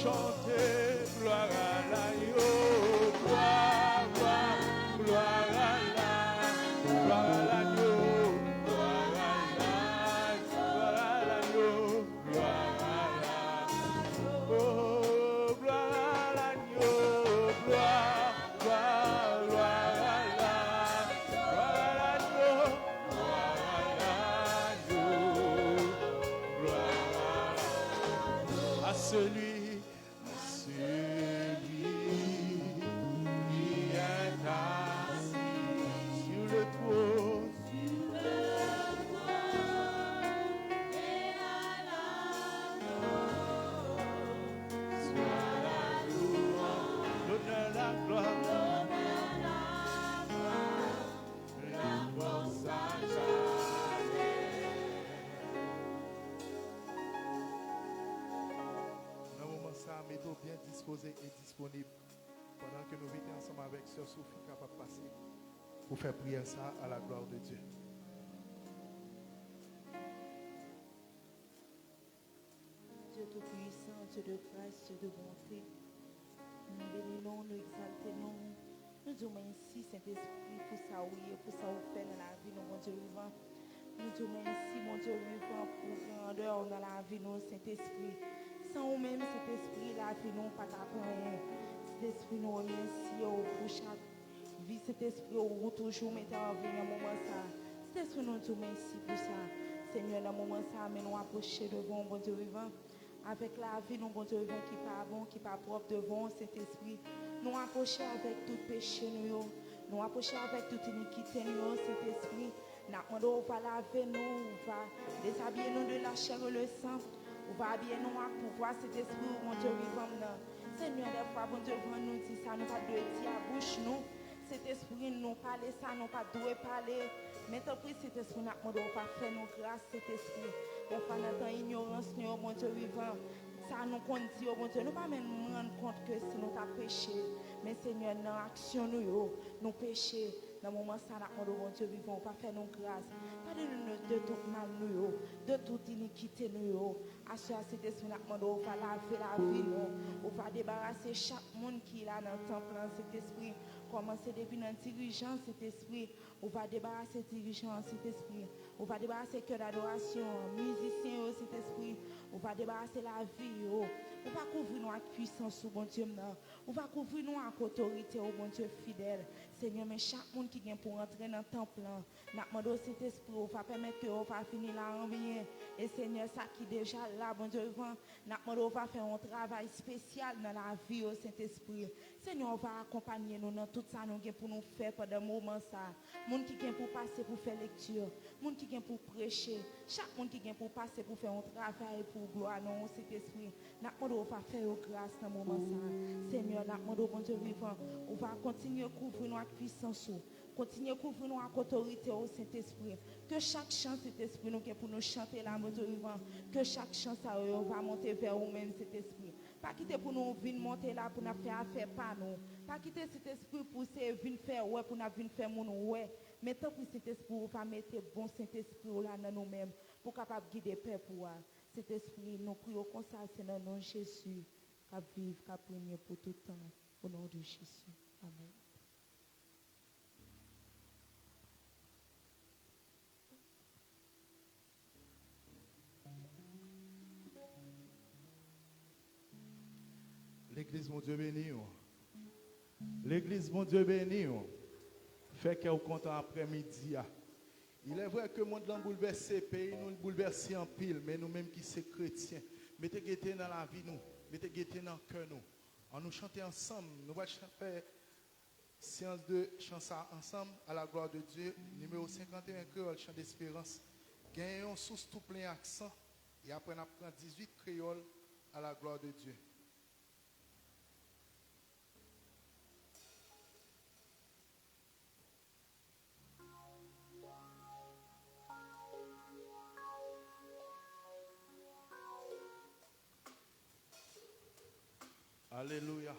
chanter gloire à l'agneau, gloire, gloire, gloire à l'agneau, gloire à l'agneau, gloire à l'agneau, gloire à l'agneau, oh, gloire à l'agneau, gloire, gloire, gloire à l'agneau, gloire à l'agneau, gloire à celui qui est assis sur le trône. Soit la louange, l'honneur, la gloire, la force à jamais. Dans le moment ça, mettons bien disposé et disponible pendant que nous vivons ensemble avec Sœur Sophie capable de passer pour faire prier ça à la gloire de Dieu. Dieu Tout-Puissant, Dieu de grâce, Dieu de bonté, nous bénissons, nous exaltons, nous disons merci Saint-Esprit pour ça pour ça vous fait dans la vie, nous, mon Dieu vivant. Nous disons merci, mon Dieu vivant, pour grandeur dans la vie, nous, Saint-Esprit. Sans vous-même, Saint-Esprit, la vie, nous, pas rien. Saint-Esprit, nous remercions pour chaque vie, Saint-Esprit, vous toujours mettez en vie dans moment ça. Saint-Esprit, nous disons merci pour ça. Seigneur, dans le moment ça, mais nous approcher devant, mon Dieu vivant. Avec la vie, nous, bon Dieu vivant, qui pas bon, qui pas propre devant Saint-Esprit. Nous approcher avec tout péché, nous approcher avec toute iniquité, nous, Saint-Esprit. Nous va laver nous, on va déshabiller nous de la chair et le sang. On va habiller nous à pouvoir cet esprit, mon Dieu vivant. Seigneur, des fois, bon Dieu vivant, nous dit ça, nous pas de dire à bouche, nous. Cet esprit, nous parler ça, nous pas doué parler. Mais tant pis, cet esprit, nous pas faire nous grâce, cet esprit. Des fois, nous avons ignorance, nous, mon Dieu vivant. Ça nous compte, bon Dieu, nous pas même nous rendre compte que si nous avons péché. Mais Seigneur, dans l'action, nous péchons. Dans le moment ça, nous mon Dieu vivant, pas faire nos grâces. Pardonne-nous de tout mal, de toute iniquité. À ce cet esprit, nous va laver la vie, nous va débarrasser chaque monde qui est là dans le temple, cet esprit. Commencer depuis dans dirigeant cet esprit. On va débarrasser dirigeant cet esprit. On va débarrasser cœur d'adoration, musicien cet esprit. On va débarrasser la vie. On va couvrir nous avec puissance, bon Dieu. On va couvrir nous avec autorité, bon Dieu fidèle. Seigneur, mais chaque monde qui vient pour entrer dans le temple, nous demandons cet esprit, on va permettre qu'on va finir là en bien. Et Seigneur, ça qui est déjà là, bon Dieu, nous demandons on va faire un travail spécial dans la vie au Saint-Esprit. Seigneur, on va accompagner nous dans tout ça nous pour nous faire pendant un moment ça. Monde qui vient pour passer pour faire lecture, monde qui vient pour prêcher, chaque monde qui vient pour passer pour faire un travail pour gloire non au Saint-Esprit. Nous demandons on va faire grâce dans ce moment ça. Seigneur, nous demandons bon Dieu vivant, on va continuer à couvrir nous avec puissance. Continuez à couvrir nous avec autorité au Saint-Esprit. Que chaque chant, Saint-Esprit, nous pour nous chanter là, mon Dieu vivant. Que chaque chant, ça va monter vers vous-même, Saint-Esprit. Pas quitter pour nous venir monter là pour nous faire affaire par nous. Pas quitter cet esprit pour venir faire ouais pour nous venir faire mon ouais. Mais tant que cet esprit, on va mettre bon Saint-Esprit là dans nous-mêmes pour capable guider Père pour cet esprit. Nous prions comme ça, c'est dans le nom de Jésus. Qu'à vivre, qu'à prier pour tout temps. Au nom de Jésus. Amen. L'église, mon Dieu béni. L'église, mon Dieu béni. Fait qu'elle est content après-midi. Il est vrai que le monde l'a bouleversé, le pays nous bouleversé en pile, mais nous-mêmes qui sommes chrétiens, mettez gaieté dans la vie, nous, mettez gaieté dans le cœur, nous. On nous chanter ensemble, nous allons faire séance de chanson ensemble à la gloire de Dieu, numéro 51 créole, chant d'espérance. Gagnons sous tout plein accent, et après on apprend 18 créoles à la gloire de Dieu. Alléluia.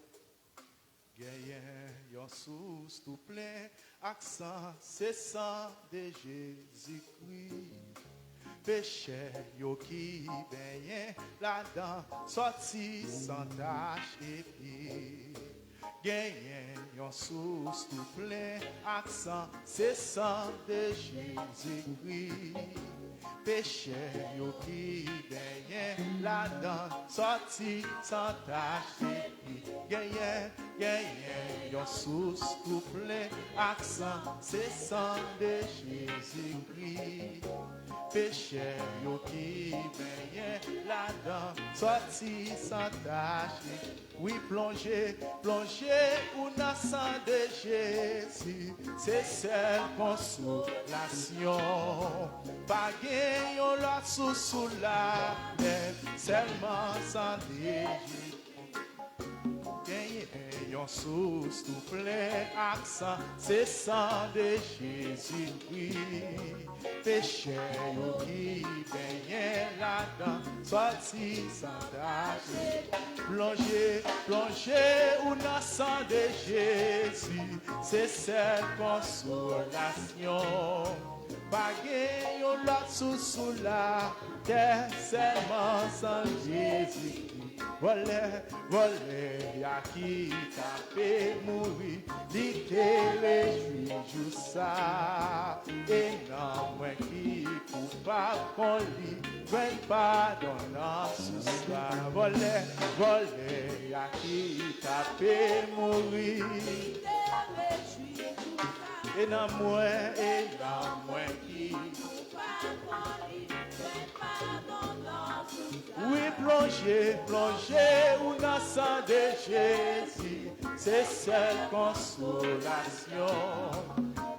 Gagnons sous tout plein accent, c'est ça de Jésus-Christ. péché yo qui baigne là-dedans, sorti sans tache et pied. Gagné yon source tout plein, accent, c'est sang de Jésus-Christ. Péché yo qui baigne là-dedans, sorti sans tache et pied. Gagné yon source tout plein, accent, c'est sang de Jésus-Christ. Péché yo qui baigne là-dedans, sorti sans tache. Oui, plongez ou dans le sang de Jésus, c'est celle consolation. Pas gagner l'autre sous la terre, seulement sang de Jésus. Gagner yon source tout plein accent, c'est sang de Jésus-Christ. Péché yo qui baigne là-dedans, sorti sans tache. Plongez ou dans le sang de Jésus, c'est cette consolation. Pas gagner l'autre sous la terre, seulement sans Jésus. Volé, y'a qui t'a fait mourir, dit que réjouit juste ça. Et non, moi qui coupable qu'on lit, veille pardon dans sous ça. Volé, y'a qui t'a fait mourir, et non, moi qui oui, plongez ou dans le sang de Jésus, c'est cette consolation.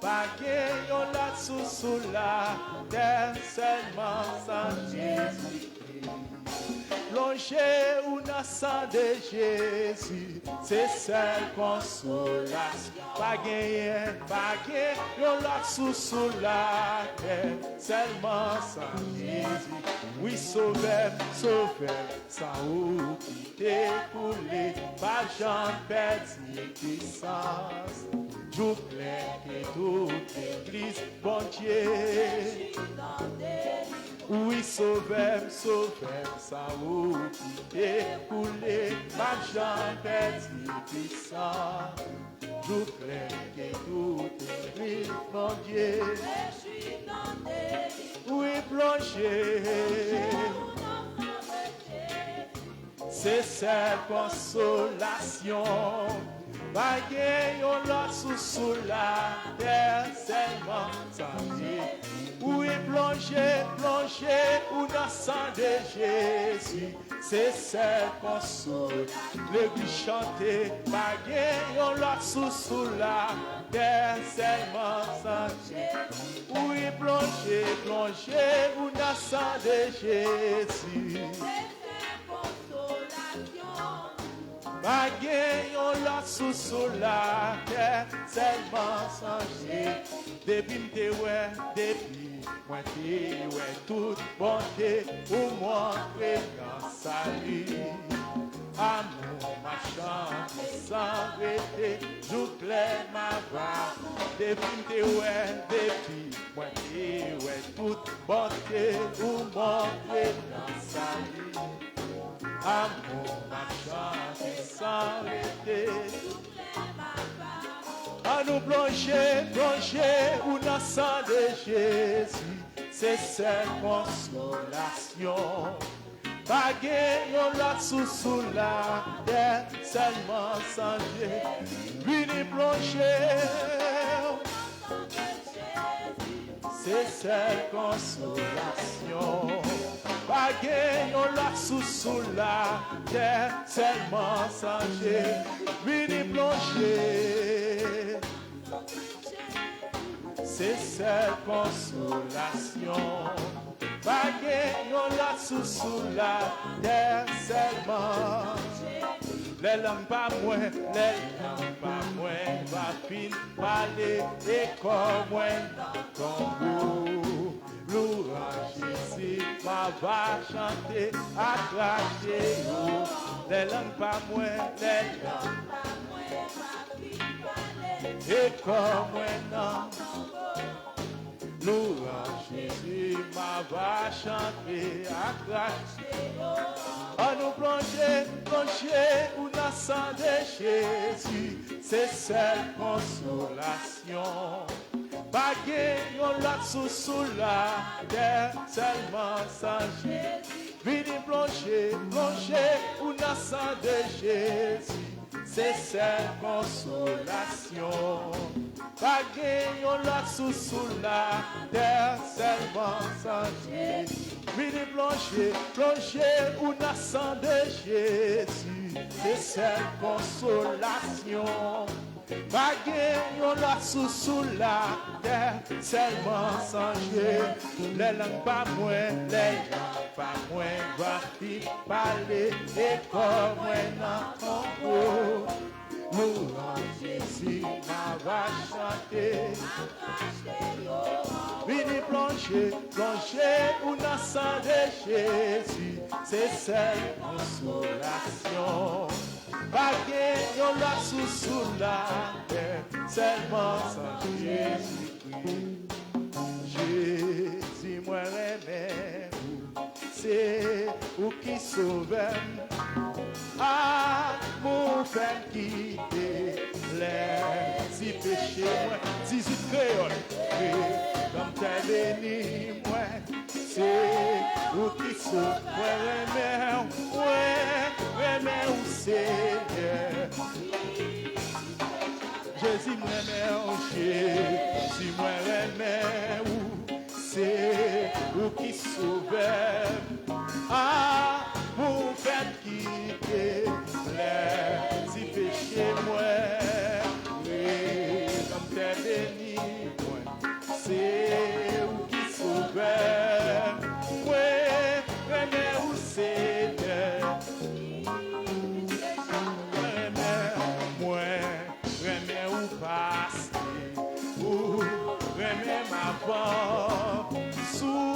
Pas gagner là sous la terre, seulement sans Jésus. Plongez ou dans le sang de Jésus, c'est cette consolation. Pas gagner là sous la terre, seulement sans Jésus. Oui, sauveur, sans ou qui t'écoulé, pas j'en perdu puissance. Jour plein et toute l'église, bon Dieu. Oui, sauveur, sans ou qui t'écoulé, pas j'en perdu puissance. Jour plein et toute l'église, bon Dieu. Oui, plongez, c'est cette consolation. Pas gagner l'autre sous la terre, seulement sans Dieu. Oui, plongez ou dans le sang de Jésus, c'est cette consolation. L'église chanter, pas gagner l'autre sous la terre, seulement sans Dieu. Oui, plongez ou dans le sang de Jésus. Pas gagner l'autre sous la terre, seulement sans Dieu. Depuis m'te moi t'es toute bonté, ou montrer dans salut. Amour, ma chante, sans arrêter, joue clair ma voix. Depuis moi t'es toute bonté, ou montrer dans salut. Amour, ma chante, sans arrêter. À nous plonger ou dans le sang de Jésus, c'est cette consolation. Pas gagner l'autre sous la terre, seulement sans Dieu. Venez plonger, c'est cette consolation. Pas gagner l'autre sous la terre, seulement sans Dieu. Venez plonger, c'est cette consolation. Pas gagner l'autre sous la terre, seulement. Les langues pas moins, va fin parler et comme moi dans louange ici, ma va chanter, acclamer. Les langues pas moins, et comme moi non. louange Jésus m'a va chanter à grâce. À nous plonger ou dans sang de Jésus, c'est seule consolation. Pas yon l'autre sous la terre, seulement sans Jésus. Venez plonger ou dans sang de Jésus, c'est seule consolation. Pas yon l'autre sous la terre, seulement sans Jésus. Venez plonger ou dans sang de Jésus, c'est seule consolation. Pas yon la sous la terre, seulement sans Jésus. Les langues pas moins, va vite parler, et comme moi dans ton corps. Louange Jésus m'a va chanter. Venez plonger ou dans sang de Jésus, c'est seule consolation. Pas yon la sous la terre, seulement sans Jésus-Christ. Jésus, moi remets, c'est où qui sauve. Ah, mon frère qui délaisse, si péché, moi, si créole, comme t'as béni, moi, c'est où qui sauve. Moi remets, où Seigneur. Jésus, moi Jésus, moi remets, où c'est où qui sauve. Ah, mon frère qui déplaît, si péché moi, oui, comme t'es béni, moi, c'est où qui sauve. Oui, remets où Seigneur. Remets où passer, où remets ma voix, sous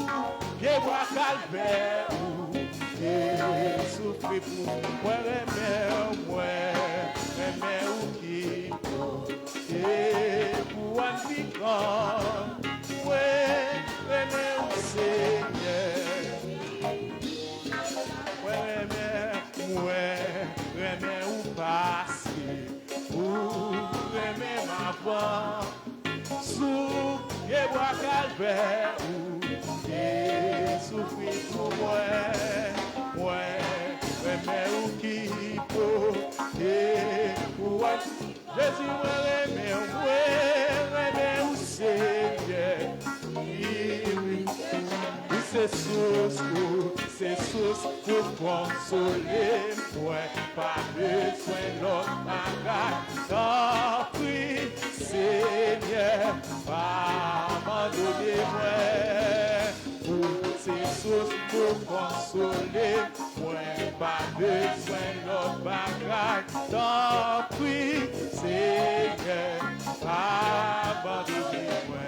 pied bois calvaire, et souffrir pour moi, remets où qui et pour un piquant, remets où Seigneur, remets où passer, où remets ma voix, sous les bois calvaire, et souffrir pour moi, remets où qui peut, et pour Jésus, remets où Seigneur, c'est source pour consoler, moi, pas besoin l'autre bagage. T'en prie, Seigneur, pas m'abandonner, moi. C'est source pour consoler, moi, pas besoin l'autre bagage. T'en prie, Seigneur, pas m'abandonner, moi.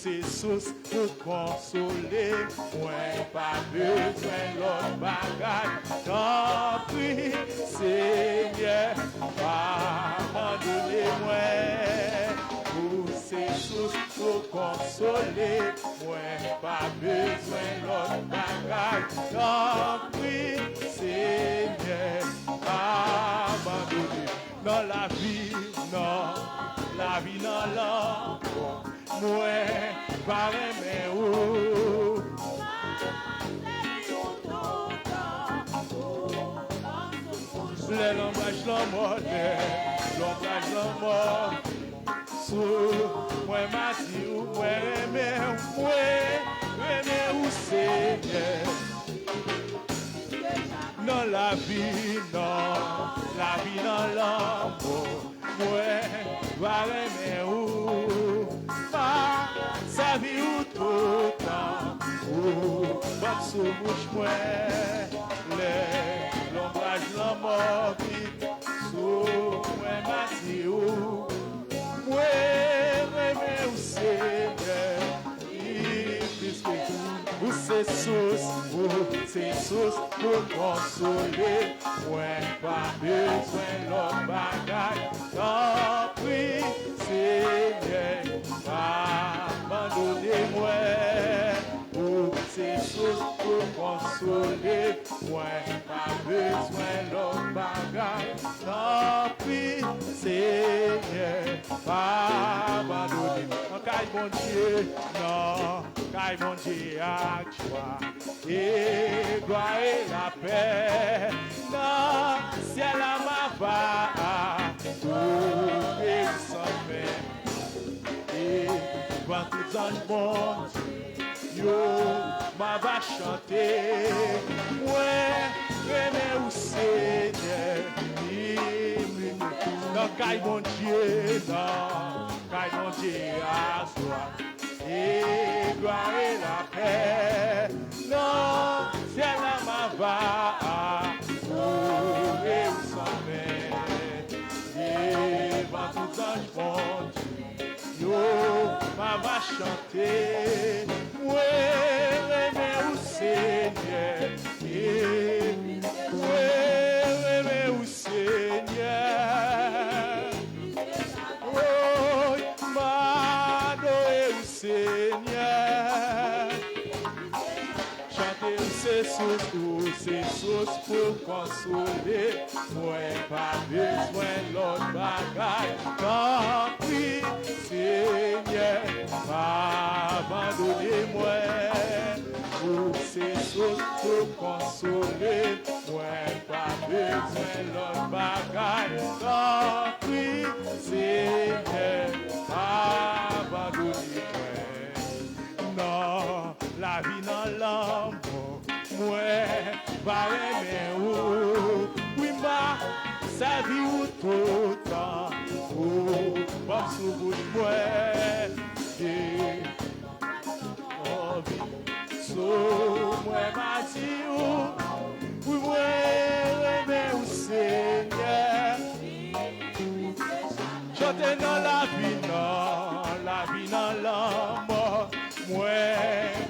C'est source pour consoler, moi, pas besoin l'autre bagage. T'en prie, Seigneur, pas m'abandonner, moi. C'est source pour consoler, moi, pas besoin l'autre bagage. T'en prie, Seigneur, pas m'abandonner. Dans la vie, non, moi, pas aimer où. Le langage la mort, sous moi m'a dit où moi aimer où Seigneur. Dans la vie dans l'amour, moi va aimer où. Sa vie ou tout temps, ou votre sous-bouche moi, l'ombrage la mort vite, sous moi mati ou, moi remets ou Seigneur, ou c'est source pour consoler, moi pas besoin l'autre bagage, t'en prie Seigneur, pas consoler, moi pas besoin l'homme bagaille. Tant pis, Seigneur, pas abandonner. En caille mon Dieu, non, caille mon Dieu à joie. Et gloire et la paix, non, ciel à ma part, tout est sans fin. Et quand tout ange bon, yo m'a va chanter, ouais, aimer au Seigneur, non, caille mon Dieu, non, caille mon Dieu à soi. Et gloire et la paix, non, ciel à ma va, où est où s'en fait, et va tout ange bon, yo, ma va chanter, ouais, mais où Seigneur, et ouais, mais où Seigneur, oh, ma et où Seigneur, chantez ces sources pour consoler, moi pas besoin l'autre bagaille, tant pis, Seigneur, pas abandonnez-moi, pour ces sources pour consoler, moi pas besoin l'autre bagaille, tant pis, Seigneur, pas abandonnez-moi. Non, la vie dans l'âme, moi, pas aimer où, oui, ma, sa vie ou tout temps, oh, pas sous bout de moi, et, oh, vie, sous moi, ma dit où, oui, moi, aimer où Seigneur, chantez dans la vie dans l'âme, moi,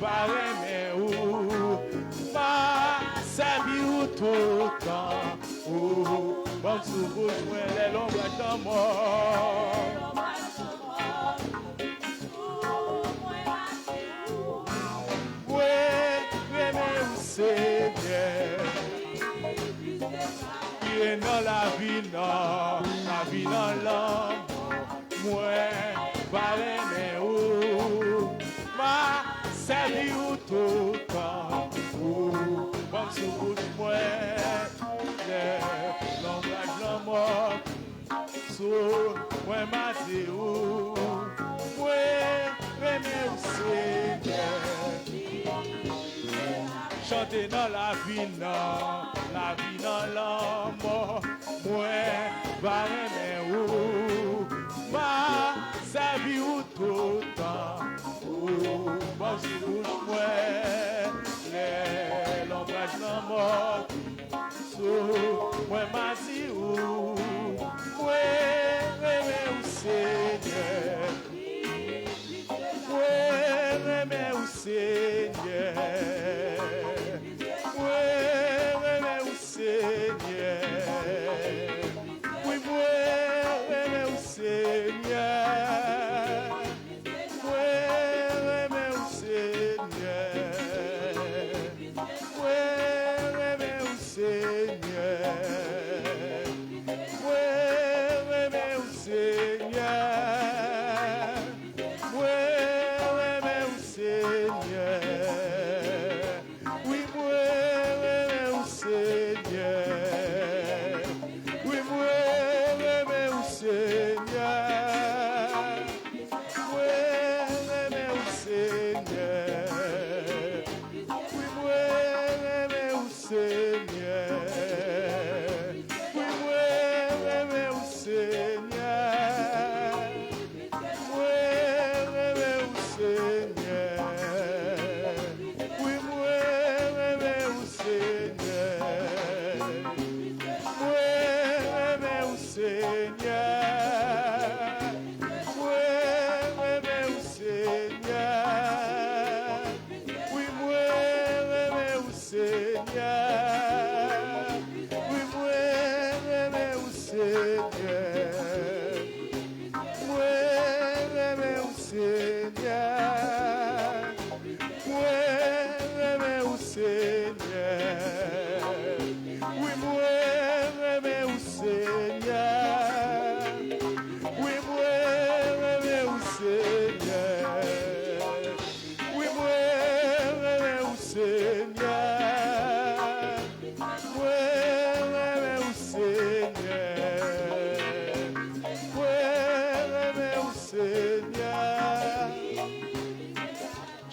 pas aimer où, ma, sa vie ou tout temps, oh, bon sous vous, moi, les longues dans mort. Ouais, aimer où Seigneur, qui est dans la vie dans l'âme, moi, pas aimer où, ma, sa vie ou tout temps, oh, bon sous vous, moi, les langages de mort, sous moi, ma dit où, moi, aimer où Seigneur, chantez dans la vie dans la mort, moi, va aimer où, ma, sa vie ou tout temps, oh, bon si vous moi, les langages de la mort, sous moi, ma dit où, moi, aimer où Seigneur, moi, aimer où Seigneur, moi, aimer où Seigneur, oui, moi, aimer où Seigneur, moi, aimer où Seigneur, moi, aimer où Seigneur, moi, aimer où Seigneur, moi, aimer où Seigneur, oui, moi, aimer où Seigneur, oui, moi, aimer où Seigneur, moi, aimer où Seigneur, oui, moi, aimer où Seigneur.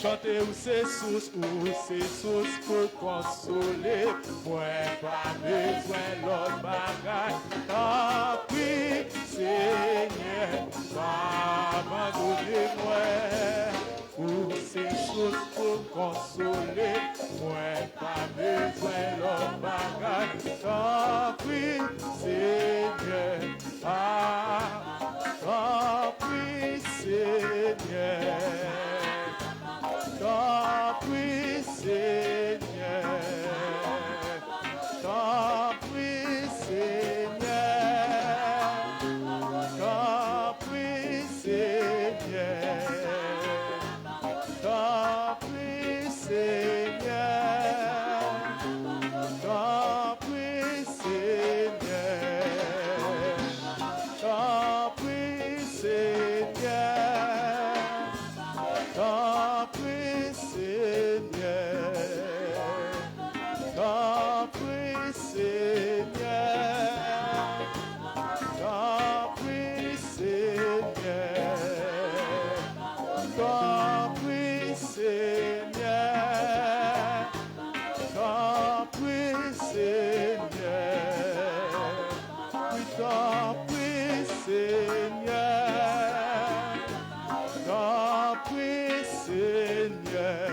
Chanter ou c'est source pour consoler. Moi, pas besoin l'autre bagaille. Tant pis, Seigneur, pas abandonner moi. Ou c'est source pour consoler. Moi, pas besoin l'autre bagaille. Tant pis, Seigneur, tant pis, Seigneur. Tant pis, Seigneur. Tant pis, Seigneur. Tant pis, Seigneur. Tant pis, Seigneur. Tant pis, Seigneur. Tant pis, Seigneur. Tant pis, Seigneur. Tant pis, Seigneur. Tant pis, Seigneur. Tant pis, Seigneur. Tant pis, Seigneur. Oui, tant pis, Seigneur. Tant pis, Seigneur.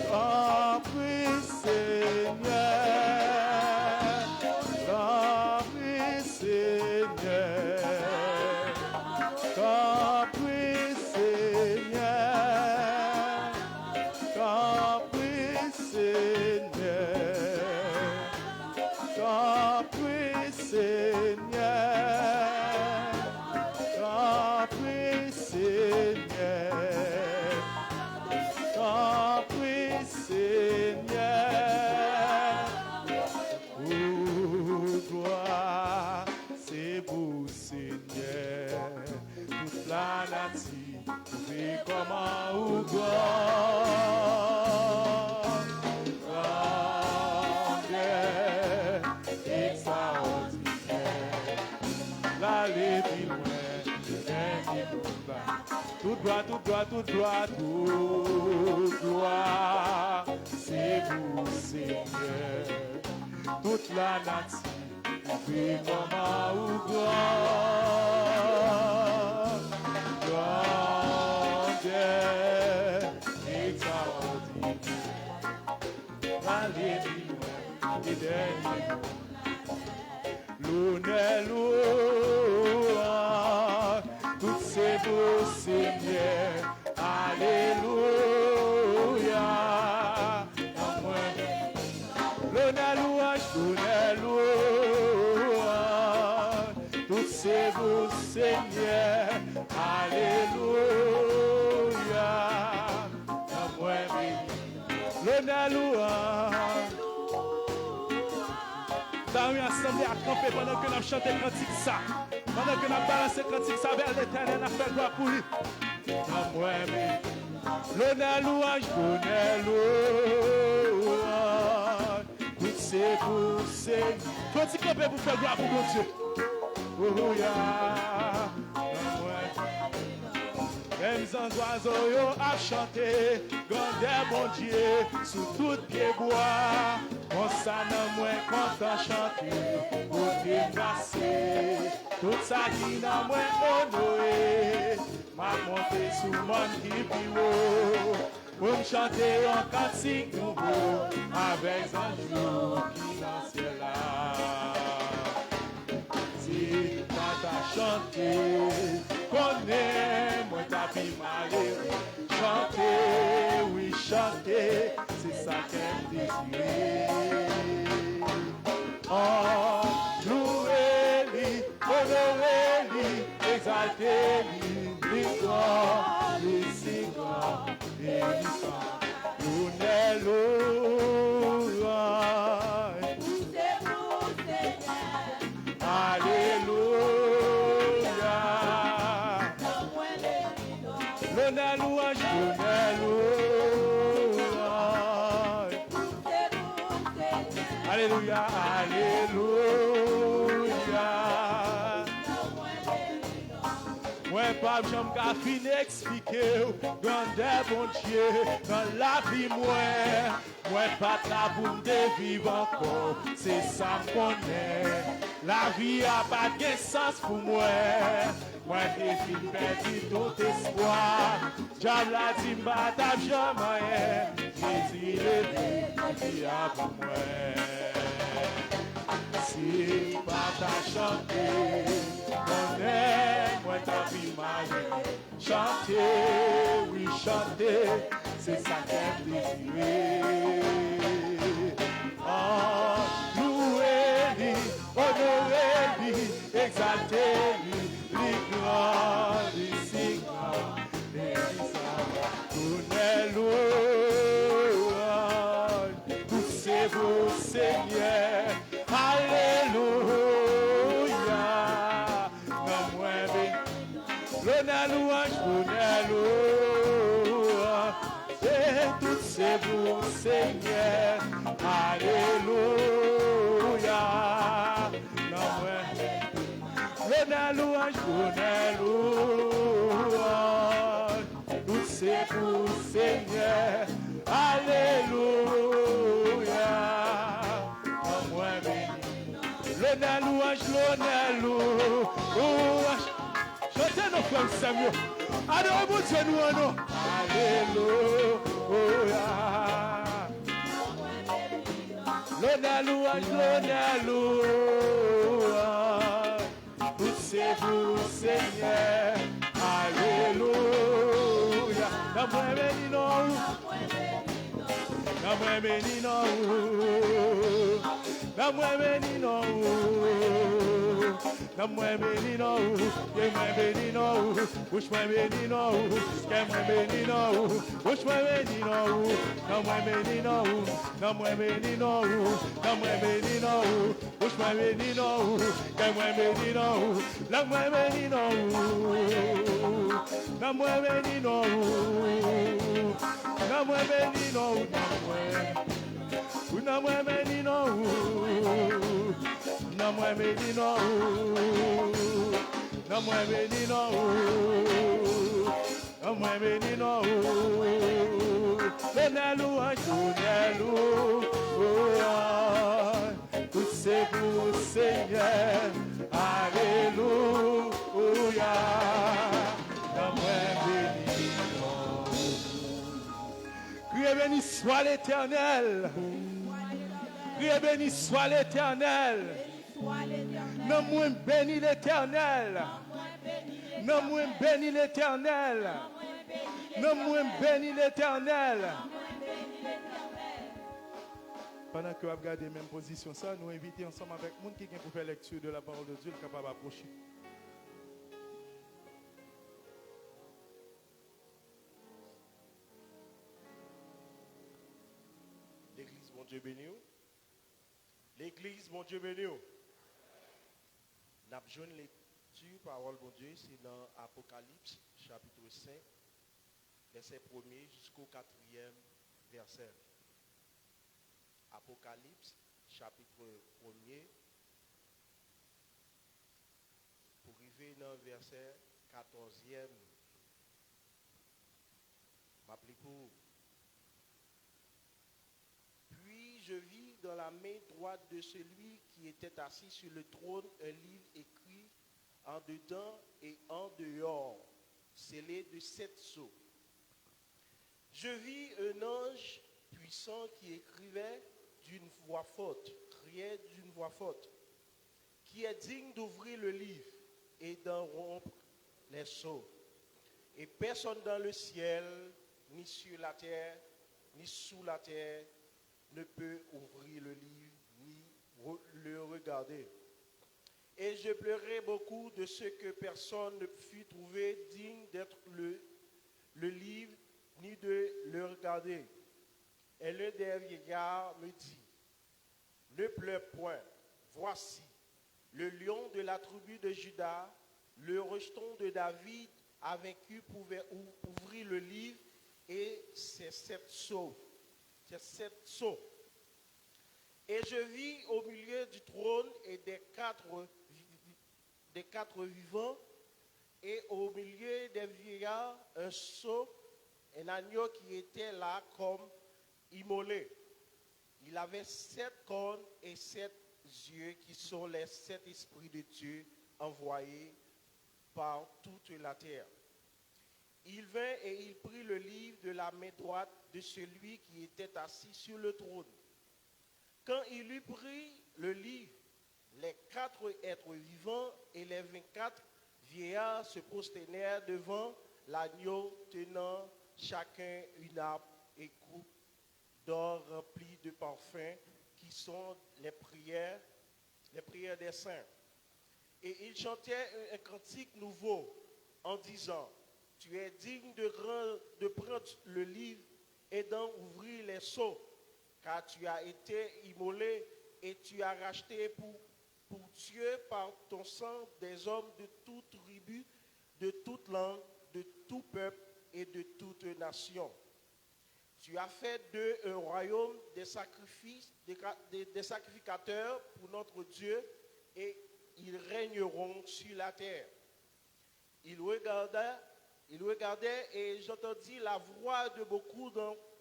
Tant pis, Seigneur. Tant pis, Seigneur. Tant pis, Seigneur. Tant pis, Seigneur. Tant pis, Seigneur. Tant pis, Seigneur. Tant pis, Seigneur. Oh, gloire, c'est vous, Seigneur. Toute la nature, c'est comment ou gloire. Grandeur, extraordinaire. L'aller plus loin, toute gloire, toute gloire, toute gloire, toute gloire, c'est vous, Seigneur. Toute la nature, puis comment ou gloire, grandeur, extraordinaire. Allez, dis-moi, et dernier l'honneur, louange, toutes ces beaux seigneurs, alléluia. L'honneur, louange, toutes ces beaux seigneurs, alléluia. L'honneur, louange. Nous assemblés à camper pendant que nous chantons le cantique ça. Pendant que nous balançons le cantique ça vers l'éternel, nous faisons gloire pour lui. L'honneur, louange, toutes ces poussées. Faut-il camper pour faire gloire pour mon Dieu? Alléluia. Même en oiseaux yo a chanté, grandeur bon Dieu, sous tout pied bois. On s'en a moins content chanter, pour te passer. Tout ça qui n'a moins honoré, m'a monté sous mon qui piwo. Pour me chanter en cantique nouveau, avec un jour qui dans ciel là. Si t'as chanté, connais moi ta vie malheureux. Chanter, oui chanter, c'est ça qu'elle désire. Oh, louez-lui, honorez-lui, exaltez-lui, l'histoire, l'histoire, l'histoire. Alléluia. L'honneur, louange, l'honneur, louange. Alléluia, alléluia. Moi, pas j'aime qu'à fin expliquer, grandeur bon Dieu, dans la vie, moi, pas là pour me vivre encore, c'est ça me connaît. La vie a pas de sens pour moi. Moi, j'ai fini perdu tout espoir. Diable a dit, m'battre jamais. Jésus le dit a pour moi. Si pas ta chanter, moi ta vie m'a chanter, oui chanter, c'est ça qu'elle désiré. Oh, louez-lui, honorez-lui, exaltez-lui, lui grand, lui si grand, tournez louange, poussez-vous Seigneur, alléluia, non moins l'honneur louange, l'honneur louange, et toutes ces vous Seigneur, alléluia, non moins l'honneur louange, toutes ces vous Seigneur, alléluia, non moins l'honneur louange, chantez nos frères Samuel. Adorez mon Dieu nous en nous. Alléluia. L'honneur louange. Tout c'est vous Seigneur. Alléluia. Dans moi béni non. Dans moi béni non. Dans moi béni non. Dans moi béni non, que moi béni non, bouche moi béni non, que moi béni non, bouche moi béni non, dans moi béni non, dans moi béni non, dans moi béni non, bouche moi béni non, que moi béni non, dans moi béni non, dans moi béni non, dans moi béni non, dans moi béni non. Non moi béni non, non moi béni non, non moi béni non. L'honneur louange, tout c'est pour Seigneur, alléluia. Non moi béni non. Criez béni soit l'Éternel. Criez béni soit l'Éternel. Non moins béni l'Éternel. Non moins béni l'Éternel. Non moins béni l'Éternel. Pendant que vous regardez la même position, ça, nous invitons ensemble avec les gens qui viennent pour faire lecture de la parole de Dieu, capable d'approcher. L'église, mon Dieu béni. L'église, mon Dieu béni. Nous avons une lecture, parole, mon Dieu, c'est dans Apocalypse, chapitre 5, verset 1er jusqu'au 4e verset. Apocalypse, chapitre 1er, pour arriver dans le verset 14e. M'appelez pour. Puis je vis dans la main droite de celui qui était assis sur le trône un livre écrit en dedans et en dehors, scellé de 7 sceaux. Je vis un ange puissant qui écrivait d'une voix forte, criait d'une voix forte, qui est digne d'ouvrir le livre et d'en rompre les sceaux. Et personne dans le ciel, ni sur la terre, ni sous la terre, ne peut ouvrir le livre, ni le regarder. Et je pleurais beaucoup de ce que personne ne fut trouvé digne d'être le livre, ni de le regarder. Et le dernier gars me dit, ne pleure point, voici, le lion de la tribu de Juda, le rejeton de David, a vaincu pour ouvrir le livre et ses 7 sceaux. Ses 7 sceaux. Et je vis au milieu du trône et des quatre vivants et au milieu des vieillards, un sceau, un agneau qui était là comme immolé. Il avait 7 cornes et 7 yeux qui sont les 7 esprits de Dieu envoyés par toute la terre. Il vint et il prit le livre de la main droite de celui qui était assis sur le trône. Quand il eut pris le livre, les 4 êtres vivants et les 24 vieillards se prosternèrent devant l'agneau, tenant chacun une harpe et coupe d'or remplie de parfums, qui sont les prières des saints. Et ils chantaient un cantique nouveau en disant: tu es digne de prendre le livre et d'en ouvrir les sceaux, car tu as été immolé et tu as racheté pour Dieu par ton sang des hommes de toute tribu, de toute langue, de tout peuple et de toute nation. Tu as fait d'eux un royaume des sacrificateurs pour notre Dieu, et ils régneront sur la terre. Ils regardaient et j'entendis la voix de beaucoup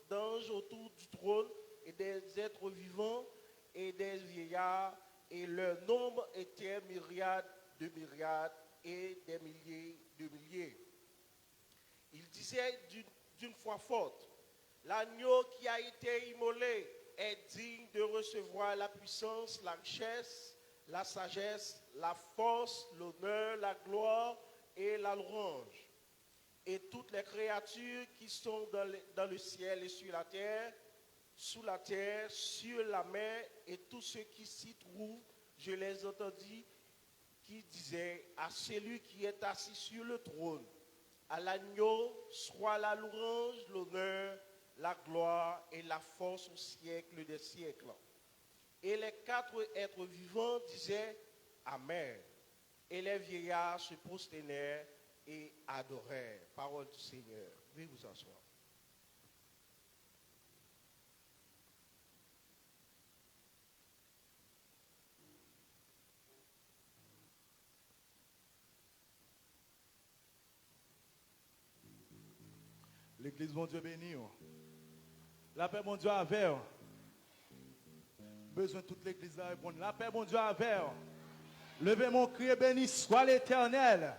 d'anges autour du trône et des êtres vivants et des vieillards, et leur nombre était myriades de myriades et des milliers de milliers. Ils disaient d'une voix forte: l'agneau qui a été immolé est digne de recevoir la puissance, la richesse, la sagesse, la force, l'honneur, la gloire et la louange. Et toutes les créatures qui sont dans le ciel et sur la terre, sous la terre, sur la mer, et tous ceux qui s'y trouvent, je les entendis qui disaient à celui qui est assis sur le trône, à l'agneau, soit la louange, l'honneur, la gloire et la force au siècle des siècles. Et les 4 êtres vivants disaient Amen. Et les vieillards se prosternèrent et adorèrent. Parole du Seigneur. Veuillez vous asseoir. L'église, mon Dieu béni. La paix, mon Dieu, avec. Besoin de toute l'église à répondre. La paix, mon Dieu, avec. Levez mon cri et béni soit l'Éternel.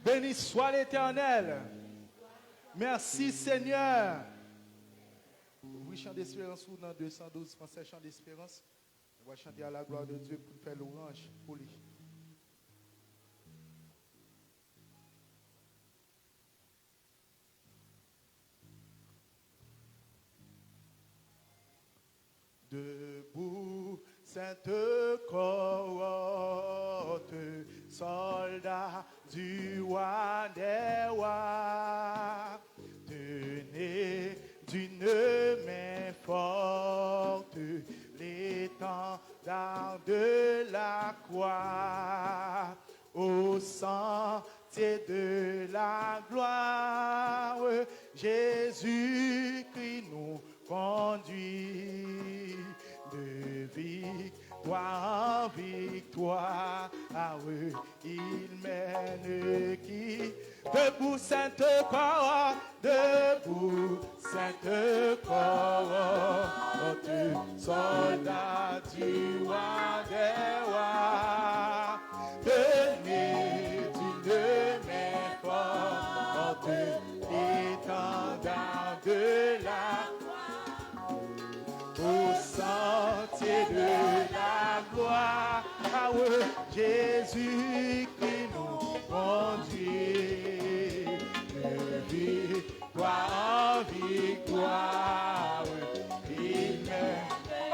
Béni soit l'Éternel. Merci Seigneur. Oui, chant d'espérance ou dans 212 français, chant d'espérance. On va chanter à la gloire de Dieu pour faire l'orange pour lui. Debout, sainte cohorte, soldats du roi des rois, tenez d'une main forte l'étendard de la croix, au sentier de la gloire, Jésus-Christ nous conduit de victoire en victoire. Ah oui, il mène qui debout sainte corps, debout sainte corps, soldat du roi des rois, tenez d'une main forte l'étendard de la au sentier de la gloire. Ah oui, Jésus qui nous conduit de victoire en victoire. Il met.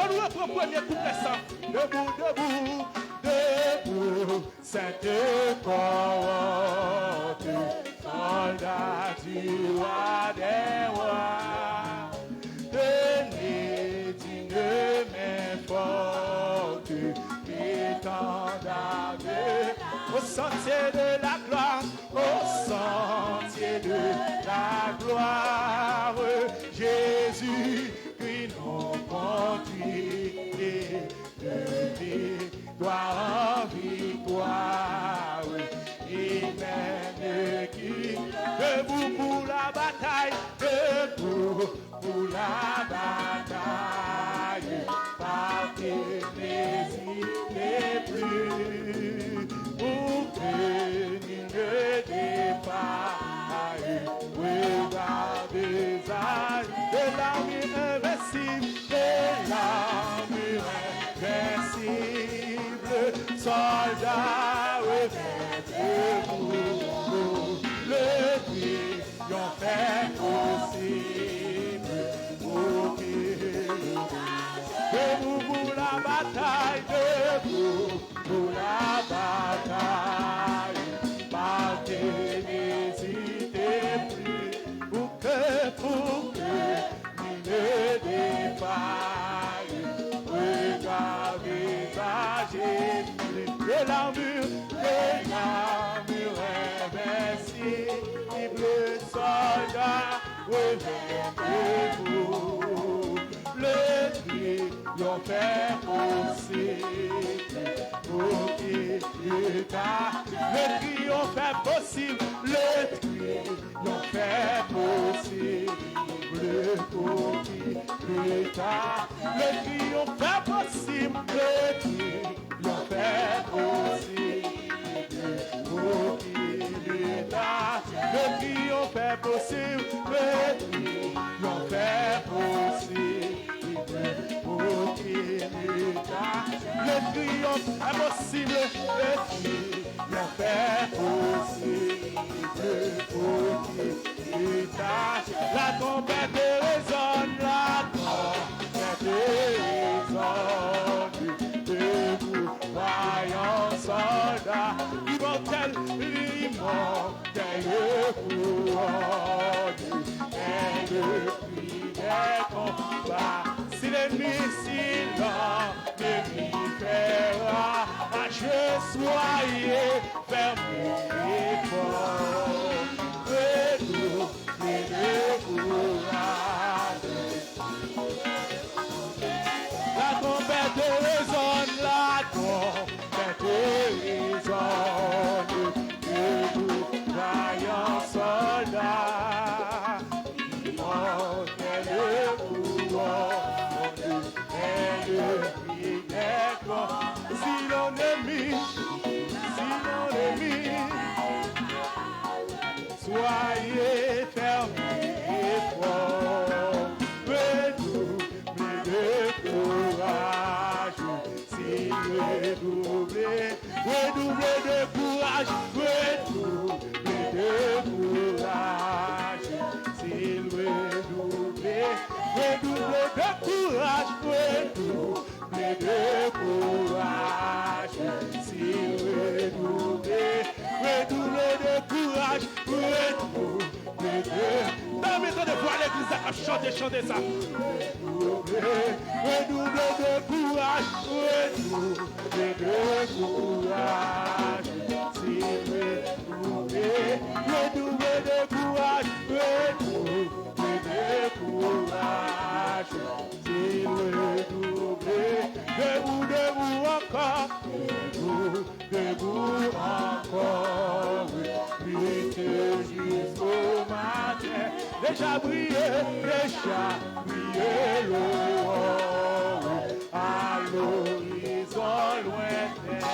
On nous reprend premier couplet ça. Debout, debout, debout, sainte cohorte, soldat du roi des rois. Tenez d'une main forte l'étendard au sentier de la gloire, au sentier de la gloire. Jésus qui nous conduit de victoire en victoire. Il met n'hésitez plus pour que nul ne défaille. Regardez de l'armure invincible, de l'armure invincible, soldats revêtez-vous, le triomphe possible, pour debout pour la bataille, debout pour la bataille, partez, n'hésitez plus, pour que nul ne défaille. Regardez à Jésus, de l'armure invincible, soldat, revêtez-vous, le triomphe possible, pour qu'il le triomphe possible, le triomphe possible, pour qu'il le triomphe possible, le triomphe possible, pour qu'il le triomphe possible, le triomphe possible. Pour qu'il le triomphe est possible, le triomphe est possible, pour qu'il la trompette résonne, la trompette résonne, debout, voyons soldats, immortel, couronne, et le cri des combats. Si l'ennemi, si l'ennemi fera, je soyez fermés et forts, redoublez de courage. La trompette résonne, la trompette résonne, debout, vaillants soldats, immortel couronne, et le cri des combats. Si l'ennemi, soyez fermés et forts, redoublez de courage. Si redoublez de courage, redoublez de courage. Si redoublez de courage, redoublez de courage. Si redoublez de courage, redoublez de. Permettez de voir l'église à chanter ça. Redoublez de courage, redoublez de courage. Si redoublez de courage, redoublez de courage. Si redoublez, debout encore, debout encore. Luttez jusqu'au matin, déjà brillé l'aurore à l'horizon lointain.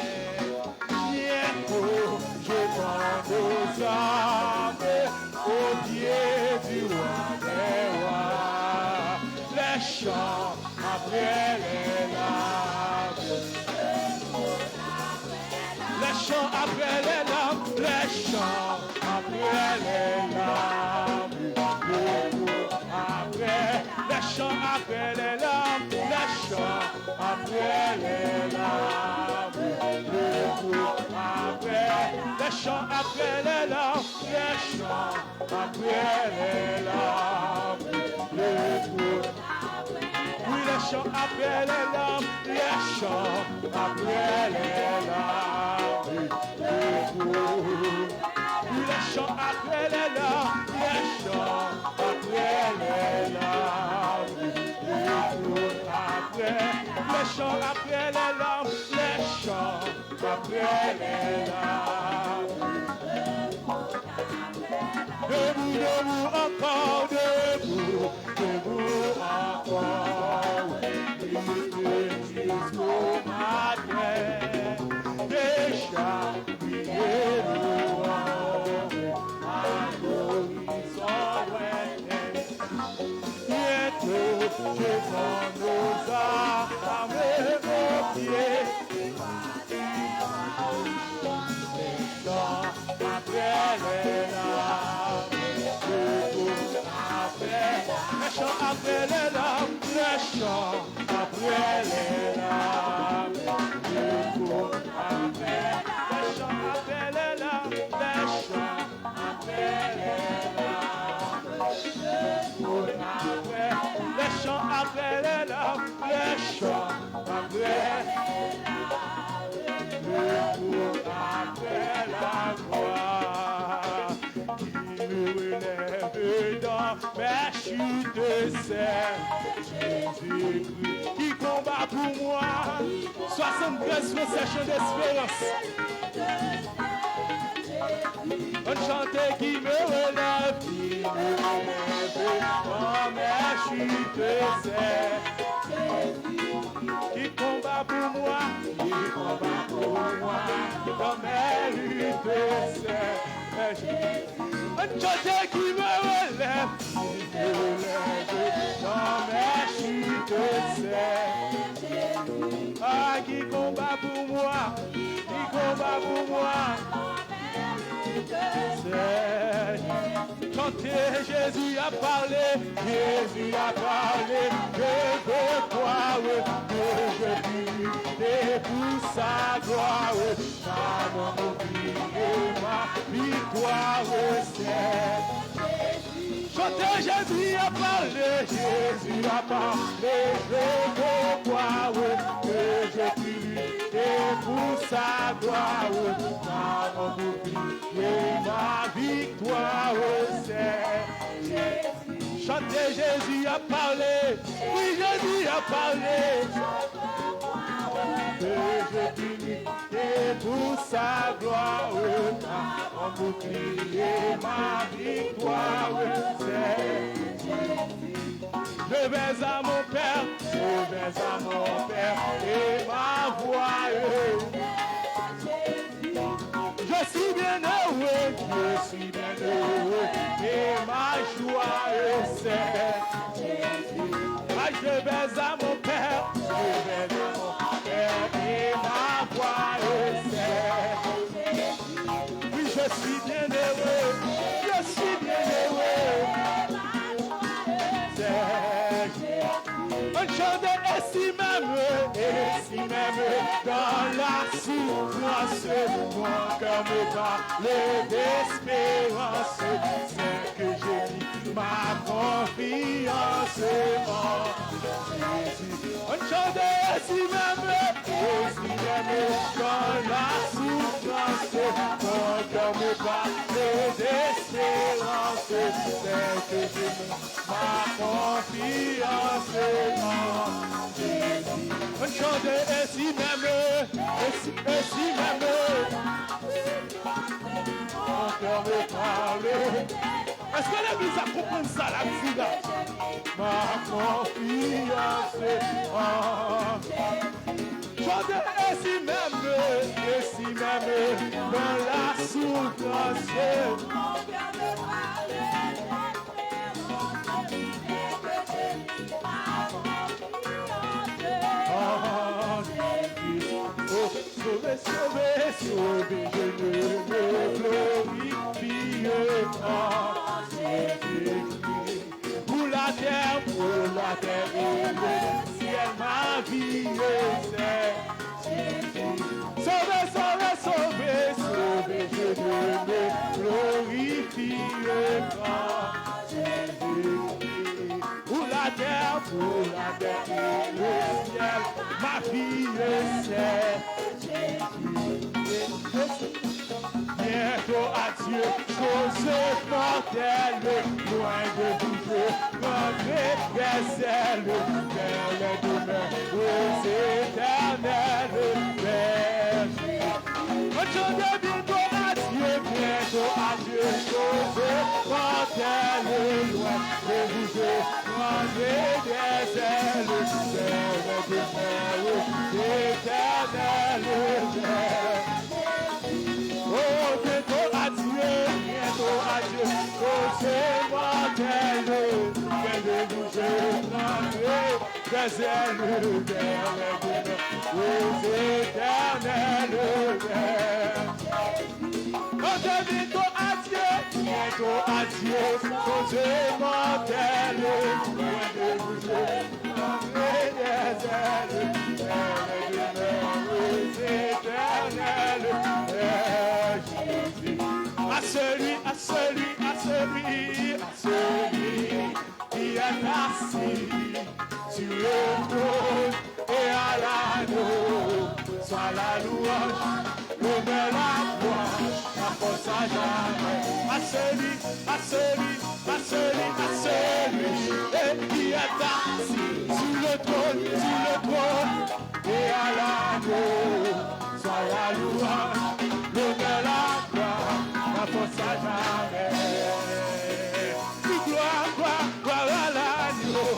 Bientôt je tends aux armes au pied du roi des rois. Les chants après les larmes, les chants après les larmes, les chants après les larmes, après les chants après les larmes, les chants après les larmes, après les chants après les larmes, les chants après les larmes, oui, les chants après les larmes, les chants après les larmes, oui, les chants après les larmes, les chants après les larmes, après les chants après les larmes, les chants après les larmes. Debout encore, debout encore. c'est Jésus-Christ qui combat pour moi. 73 possessions d'espérance. On chante qui me relève, dans mes chutes, c'est qui combat pour moi, dans mes luttes, c'est on chante qui me relève, dans mes chutes, c'est qui combat pour moi, Chantez, Jésus a parlé, que je crois, que je vis, et pour sa gloire, ma victoire, c'est chantez, Jésus a parlé, je crois, que je vis, et pour sa gloire, ma victoire, c'est Jésus. Chantez, Jésus a parlé, oui, Jésus a parlé, que je vis, et pour sa gloire, mon bouclier, ma victoire, c'est Jésus. Je vais à mon Père, et ma voix, je suis bien heureux, et ma joie, c'est Jésus. Je vais à mon Père, et ma voix, c'est oui, je suis bien heureux, un chant et si même dans la souffrance, mon cœur me parle d'espérance, c'est que j'ai mis ma confiance en Jésus. Un chant et si même dans la souffrance, mon cœur me parle d'espérance, c'est que j'ai mis ma confiance en Jésus. On chante et si même, mon cœur me parle. Est-ce que l'Église a compris ça, la vie? Ma confiance en Jésus. Chante et si même, dans la souffrance, mon cœur me parle. Sauvé, je me glorifie en Jésus-Christ. Pour la terre et le ciel, ma vie c'est Jésus. Sauvé, je me glorifie en Jésus-Christ. Pour la terre et le ciel, ma vie c'est bientôt adieu, chose mortelle, loin de bouger, rentrer des ailes, vers les demeures aux éternelles berges. Aujourd'hui, bientôt adieu, chose mortelle, loin de bouger, rentrer des ailes, vers les demeures éternelles berges. Oh, bientôt adieu, oh, c'est mortel, viens de bouger, des ailes vers les demeures, aux éternelles vers. Oh, bientôt adieu, oh, c'est mortel, viens de bouger, des ailes vers les demeures, aux éternelles vers. À celui qui est assis sur le trône et à l'anneau, soit la louange, l'honneur, la gloire, la force à jamais. À celui, à celui, à celui, à celui, et qui est assis sur le trône, et à l'agneau, soit la louange, l'honneur, la gloire, la force à jamais. Gloire, gloire, gloire à l'agneau,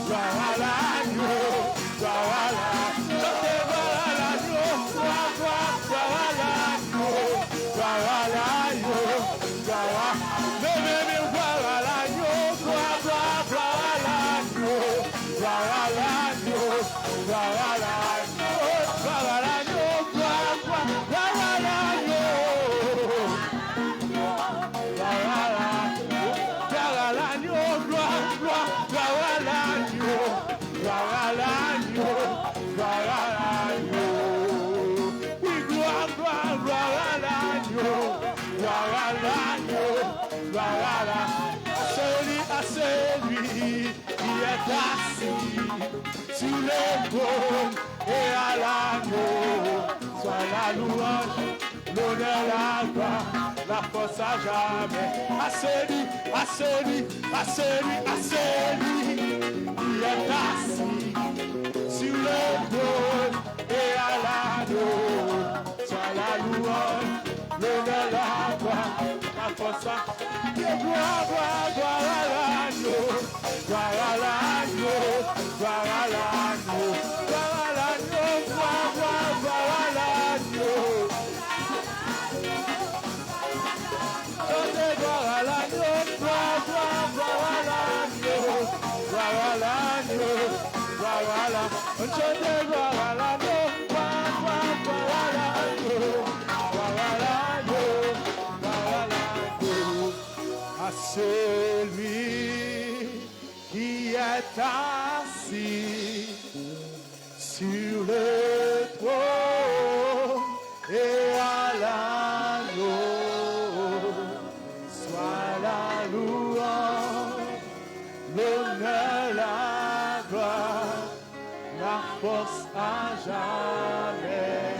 gloire à l'agneau, gloire à l'agneau, gloire à l'agneau, gloire, gloire, gloire à l'agneau, gloire à l'agneau, gloire à gloire à l'agneau, gloire, gloire, gloire à l'agneau, gloire à l'agneau, gloire à l'agneau, gloire à l'agneau, gloire, gloire, gloire à l'agneau. Celui qui est assis sur le trône et à l'agneau, soit la louange, l'honneur, la gloire, la force à jamais. À celui, à celui, à celui, à celui qui est assis sur le trône et à l'agneau, soit la louange, l'honneur, la gloire, la force à gloire, gloire, gloire à l'agneau, gloire à l'agneau, gloire à l'agneau, gloire à l'agneau, gloire, gloire, gloire à l'agneau. Chantez gloire à l'agneau, gloire, gloire, gloire à l'agneau, gloire à l'agneau, gloire à l'agneau. Chantez gloire à l'agneau, gloire, gloire, gloire à l'agneau, gloire à l'agneau, gloire à l'agneau. À celui qui est assis sur le trône et à l'agneau, soit la louange, l'honneur, la gloire, la force à jamais.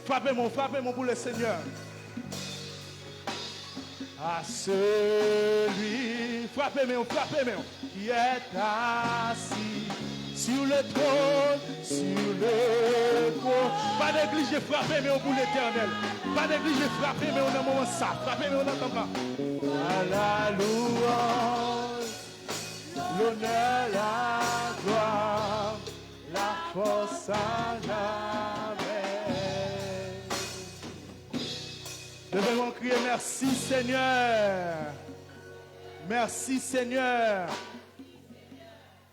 Frappez-moi pour le Seigneur. À celui, frappez-moi, qui est assis sur le trône, Pas négliger, frappez-moi pour l'éternel. Pas négliger, frappez-moi dans un moment ça. Frappez-moi dans ton cas. À la louange, l'honneur, la gloire, la force à jamais. Devons crier merci Seigneur. Merci Seigneur.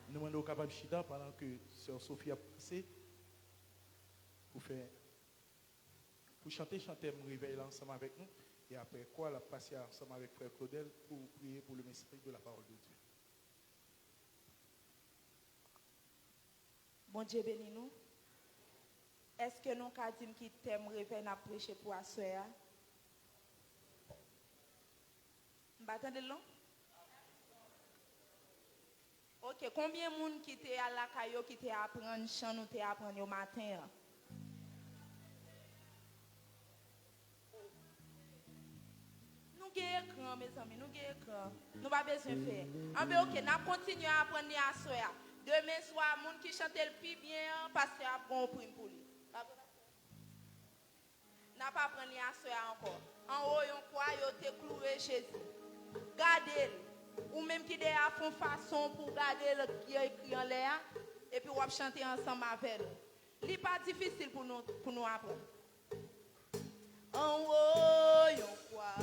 Nous demandons au capable Chida pendant que Sœur Sophie a passé pour chanter, me réveiller là ensemble avec nous. Et après quoi, elle a passé ensemble avec Frère Claudel pour prier pour le message de la parole de Dieu. Bon Dieu bénis nous. Est-ce que nous avons dit qui t'aime réveiller à prêcher pour la soeur? Attendez là. Ok, combien de monde qui était à la caillou qui était apprendre chant ou était apprendre au matin? Nous avons écran, mes amis, nous avons écran. Nous pas besoin de faire. Ok, nous continuons à apprendre à soir. Demain soir, les gens qui chantent le plus bien, parce qu'il y a un bon prix pour lui. Nous pas apprendre à soir encore. En haut, on croit qu'il est cloué chez lui. Gardez-le. Ou même qui a fait façon pour garder le qui est écrit en l'air et puis on va chanter ensemble avec nous. Ce n'est pas difficile pour nous apprendre. En haut, on croit.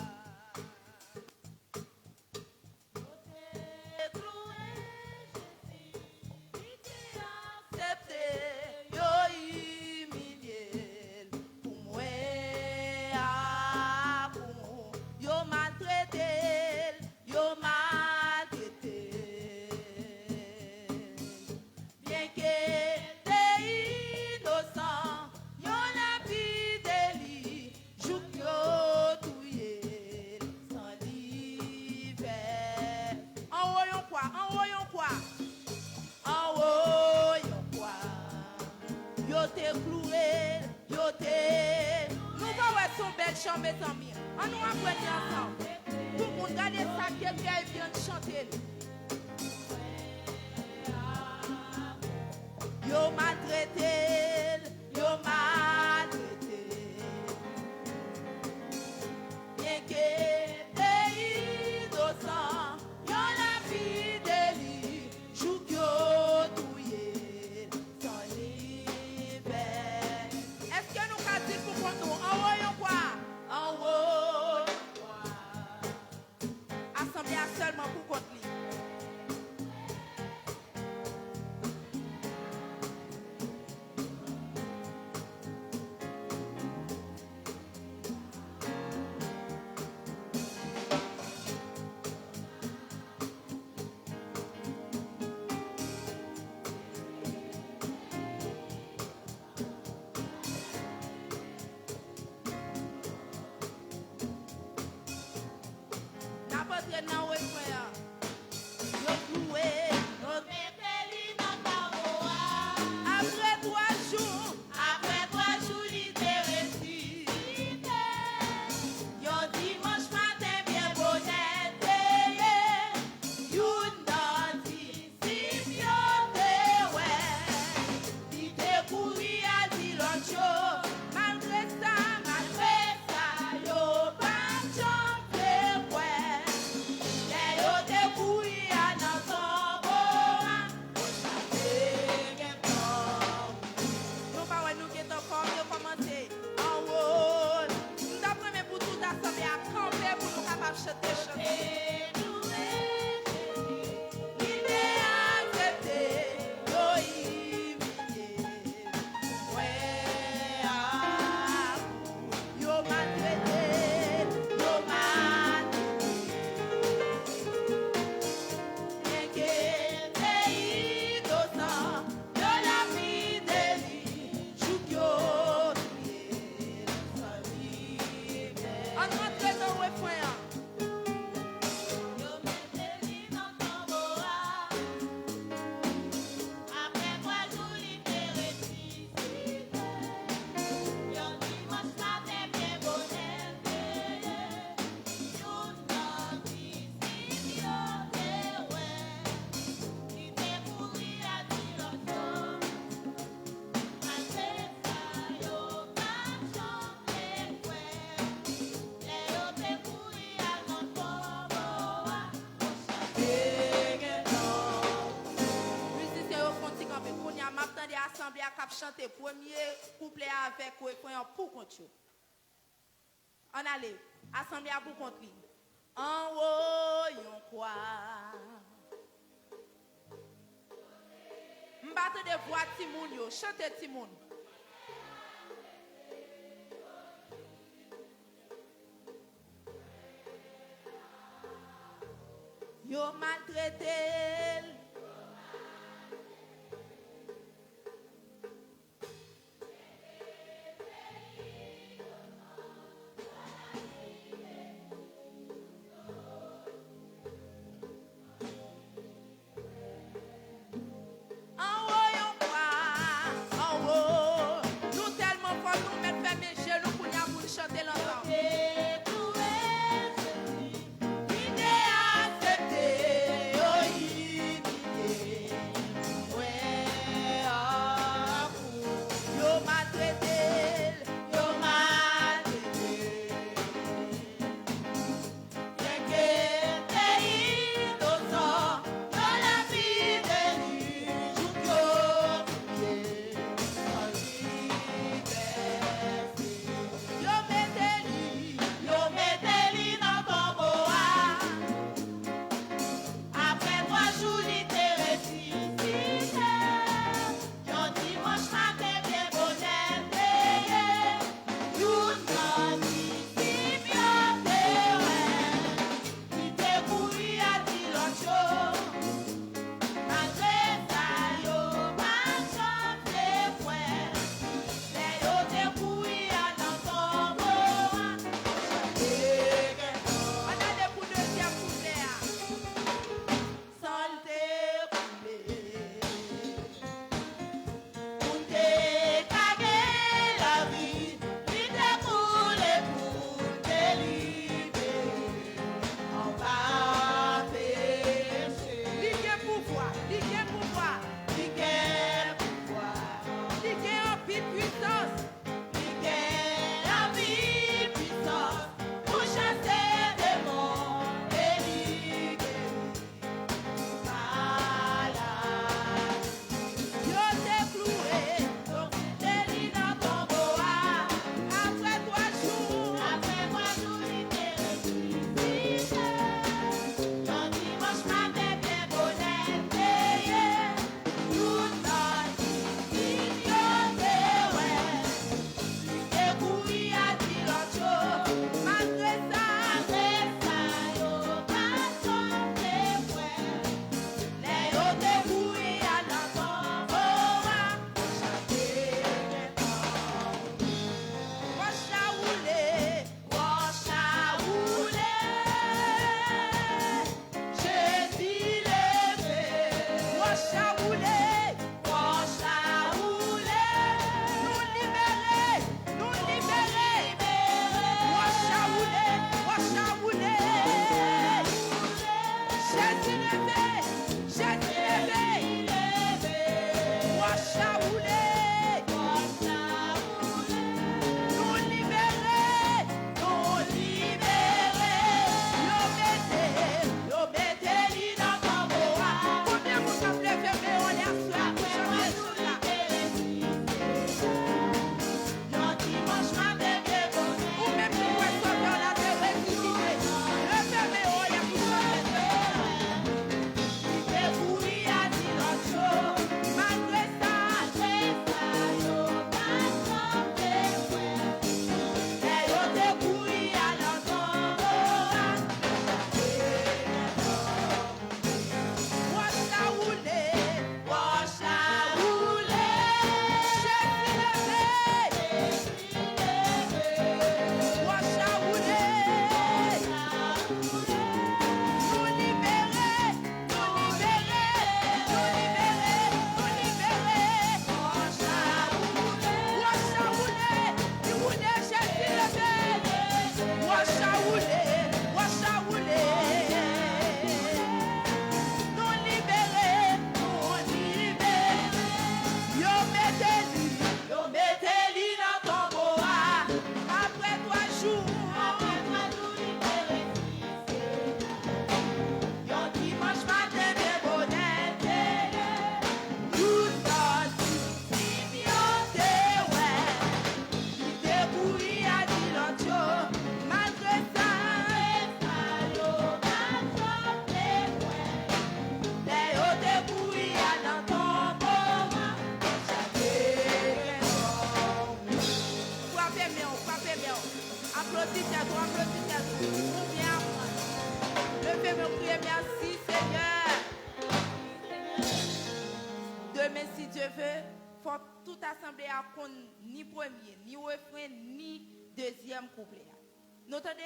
doué, yo te. Nous va son belle chambre, mes amis. On nous apprend ensemble. Tout le monde garde ça qui est bien chanter. Yo maltraité, yo maltraité. Bien que pays innocent, yo la vie de lui, joue que yo douillé, sans l'hiver. Est-ce que nous avons dit pour nous en haut quoi? En haut quoi? Assemblée seulement pour contre lui. Chanter premier couplet avec pour contre. On allait assemblée pour contre. En haut yon quoi. M'batte de voix Timoun yo, chantez Timoun. Yo maltraité. pas ni premier, ni refrain, ni deuxième couplet. Nous entendez?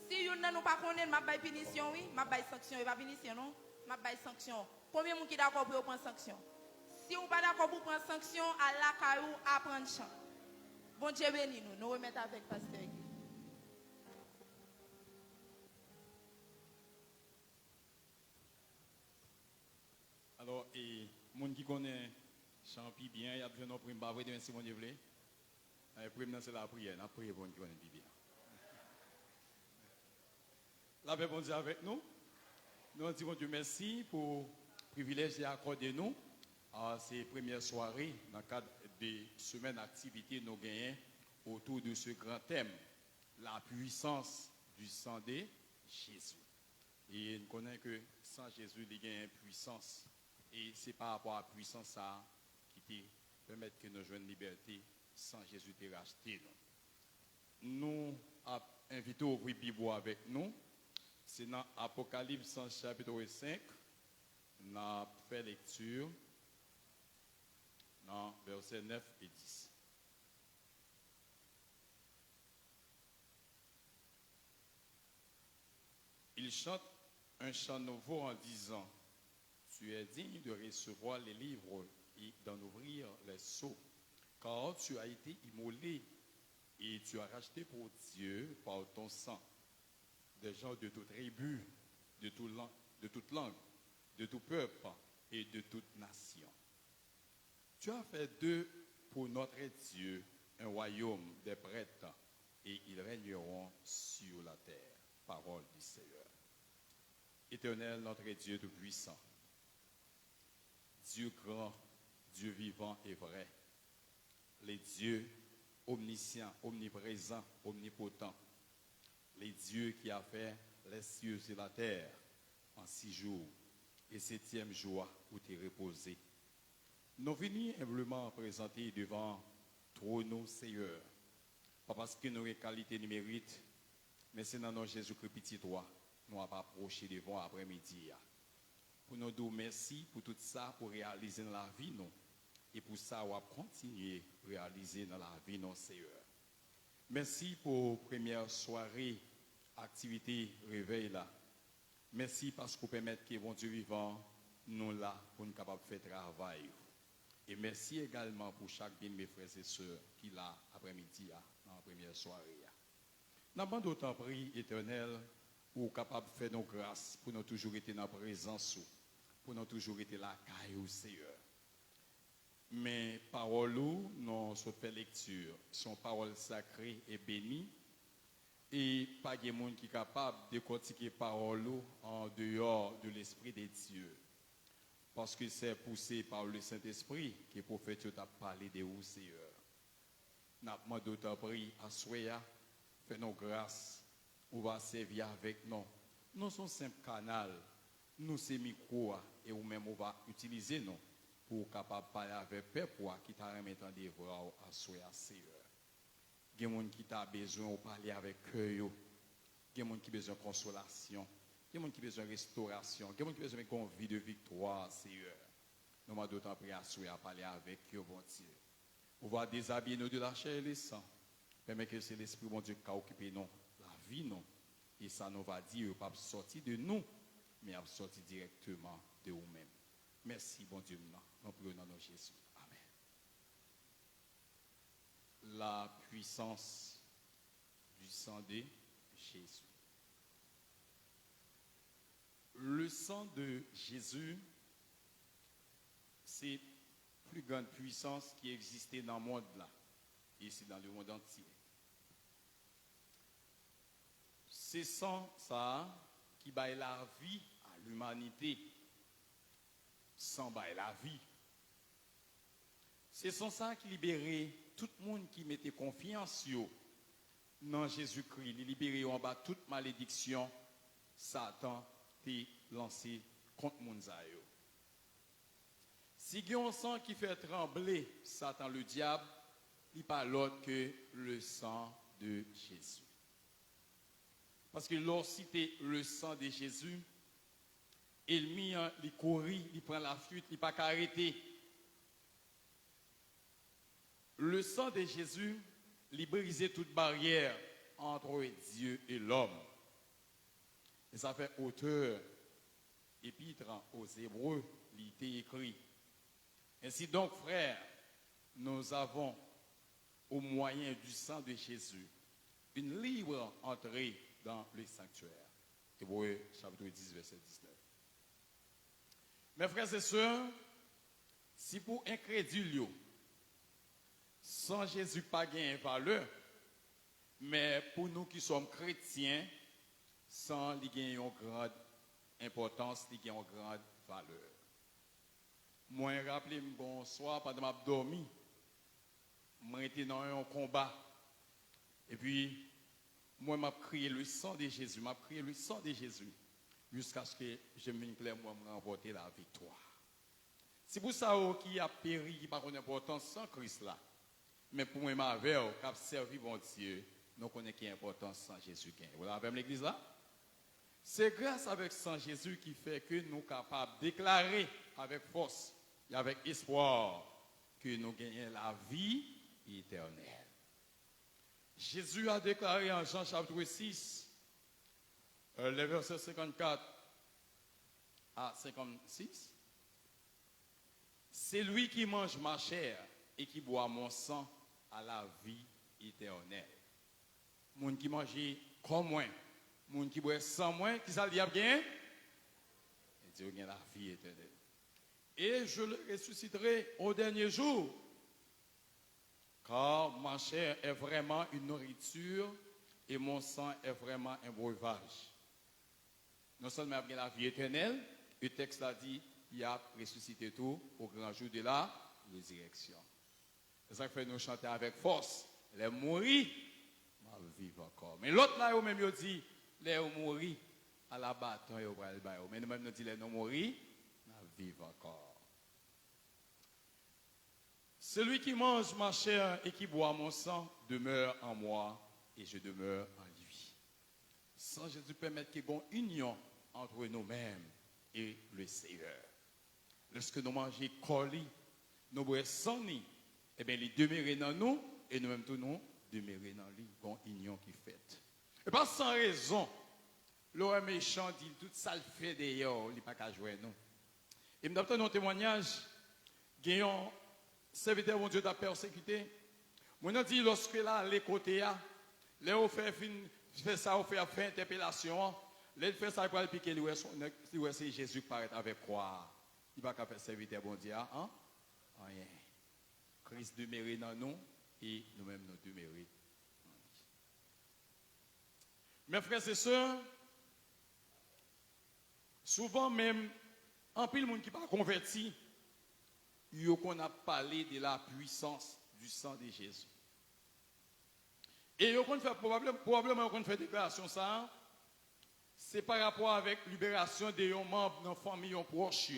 Si vous n'avez pas connaître, ma baille punition, oui, ma baille sanction, et pas punition, non? Ma baille sanction. Combien de gens qui d'accord pour prendre sanction? Si vous pas d'accord pour prendre sanction, à la caillou, apprendre chant. Bon Dieu béni nous, nous remettons avec Pasteur Guy. Alors, et monde qui connaît Champi bien, il y a besoin de prime pas vrai de si mon Dieu voulait. La prime c'est la prière, la prière pour qui connaît bien. La paix bon Dieu avec nous. Nous disons Dieu merci pour le privilège d'accordé nous à ces premières soirées dans le cadre des semaines d'activité nous gagnons autour de ce grand thème, la puissance du sang de Jésus. Et nous connaissons que sans Jésus, il y a une puissance. Et c'est par rapport à la puissance ça qui permet que nous jouions une liberté sans Jésus te racheter. Nous invitons à ouvrir la Bible avec nous. C'est dans Apocalypse chapitre 5. On a fait lecture dans versets 9 et 10. Il chante un chant nouveau en disant: tu es digne de recevoir les livres et d'en ouvrir les sceaux, car tu as été immolé et tu as racheté pour Dieu par ton sang des gens de toute tribu, de toute langue, de tout peuple et de toute nation. Tu as fait d'eux pour notre Dieu un royaume des prêtres et ils régneront sur la terre. Parole du Seigneur. Éternel, notre Dieu tout-puissant, Dieu grand, Dieu vivant et vrai, les dieux omniscients, omniprésents, omnipotents, les dieux qui a fait les cieux et la terre en 6 jours et 7e jour où tu es reposé. Nous venons humblement présenter devant trône Seigneur, pas parce que nous avons qualité ni mérite, mais c'est dans notre Jésus-Christ petit toi, nous avons approché devant après-midi. Pour nous dire merci pour tout ça, pour réaliser dans la vie, nous. Et pour ça, on va continuer à réaliser dans la vie, non, Seigneur. Merci pour la première soirée, activité, réveil là. Merci parce que vous permettez que bon Dieu vivant, nous là, pour nous capables de faire travail. Et merci également pour chaque bien de mes frères et sœurs qui là, après-midi, dans la première soirée. Nous avons d'autant pris, éternel, pour capable de faire nos grâces, pour nous toujours être dans la présence, pour nous toujours être là, caillou Seigneur. Mais paroles, nous sommes fait lecture, sont paroles sacrées et bénies, et pas de monde qui est capable de décortiquer paroles en dehors de l'Esprit de Dieu. Parce que c'est poussé par le Saint-Esprit que le prophète a parlé de vous, Seigneur. Nous avons d'autant pris à Soya, fait nos grâces, on va servir avec nous. Nous sommes simple canal, nous sommes micro et ou même on va utiliser nous pour capable parler avec le peuple qui t'a remis en devoir à Soya, Seigneur. Il y a des gens qui ont besoin de parler avec eux, il y a des gens qui ont besoin de consolation. Il y a des gens qui ont besoin de restauration. Il y a des gens qui ont besoin de vie de victoire, Seigneur. Nous avons d'autant pris à parler avec eux, bon Dieu. On va déshabiller nous de la chair et le sang. Permet que c'est l'Esprit, mon Dieu, qui a occupé nous, la vie, non. Et ça nous va dire, pas sortir de nous, mais sortir directement de nous-mêmes. Merci, bon Dieu, nous prions dans nos Jésus. Amen. La puissance du sang de Jésus. Le sang de Jésus, c'est la plus grande puissance qui existait dans le monde là, ici dans le monde entier. C'est sang ça qui baille la vie à l'humanité, sans baille la vie. C'est sang ça qui libérait tout le monde qui mettait confiance dans Jésus-Christ, il libérait en bas toute malédiction, Satan t'est lancé contre Mounzaïo. Si il y a un sang qui fait trembler Satan, le diable, il n'est pas l'autre que le sang de Jésus. Parce que lorsque c'était le sang de Jésus, il courit, il prend la fuite, il n'est pas arrêté. Le sang de Jésus lui brisait toute barrière entre Dieu et l'homme. Et ça fait auteur, épître aux Hébreux, il était écrit. Ainsi donc, frères, nous avons, au moyen du sang de Jésus, une libre entrée dans le sanctuaire. Hébreux chapitre 10, verset 19. Mes frères et sœurs, si pour incrédule, sans Jésus pas gain valeur, mais pour nous qui sommes chrétiens, sans lui gagner une grande importance, lui gagner une grande valeur. Moi, je rappelle bonsoir pendant que je dormi, j'étais dans un combat. Et puis, moi, je crié le sang de Jésus, jusqu'à ce que je me claire, moi, me remporter la victoire. C'est pour ça qui a péri, qui n'a pas d'importance sans Christ là. Mais pour moi, ma veille, qui a servi mon Dieu, nous connaissons qui est importance sans Jésus. Vous l'avez même l'église là? C'est grâce avec sang Jésus qui fait que nous sommes capables de déclarer avec force et avec espoir que nous gagnons la vie éternelle. Jésus a déclaré en Jean chapitre 6, les versets 54 à 56, c'est lui qui mange ma chair et qui boit mon sang à la vie éternelle. Moun qui mange comme moi, moun qui boit sans moi, qui ça dit bien? Et Dieu gagne la vie éternelle. Et je le ressusciterai au dernier jour. Car ma chair est vraiment une nourriture et mon sang est vraiment un breuvage. Non seulement il y a la vie éternelle, le texte a dit il a ressuscité tout au grand jour de la résurrection. C'est ça que fait nous chanter avec force. Les mourir, ma vivre encore. Mais l'autre là, même il dit les mourir à la bataille au bras. Mais nous-mêmes nous dit les non mourir, ma vivre encore. Celui qui mange ma chair et qui boit mon sang demeure en moi et je demeure en lui. Sans Jésus permettre qu'il y ait une union entre nous-mêmes et le Seigneur. Lorsque nous mangeons colis, nous boivons sans ni, eh bien, il demeure dans nous et nous-mêmes tous nous demeurer dans lui. Une union qui fait. Et pas sans raison, l'homme méchant dit tout ça le fait d'ailleurs, il n'est pas qu'à jouer nous. Et me donne un témoignage, gagnant serviteur mon Dieu t'a persécuté. Moi dit lorsque là les côtés là, les on fait ça, on fait interpellation, les fait ça pour piquer lui c'est Jésus qui paraît avec quoi. Il va pas faire serviteur bon Dieu hein? Rien. Christ demeure dans nous et nous-mêmes nous demeurer. Mes frères et sœurs, souvent même en pile monde qui pas converti, qu'on a parlé de la puissance du sang de Jésus. Et qu'on fait probablement qu'on fait déclaration ça, c'est par rapport avec libération de membres de la famille proche.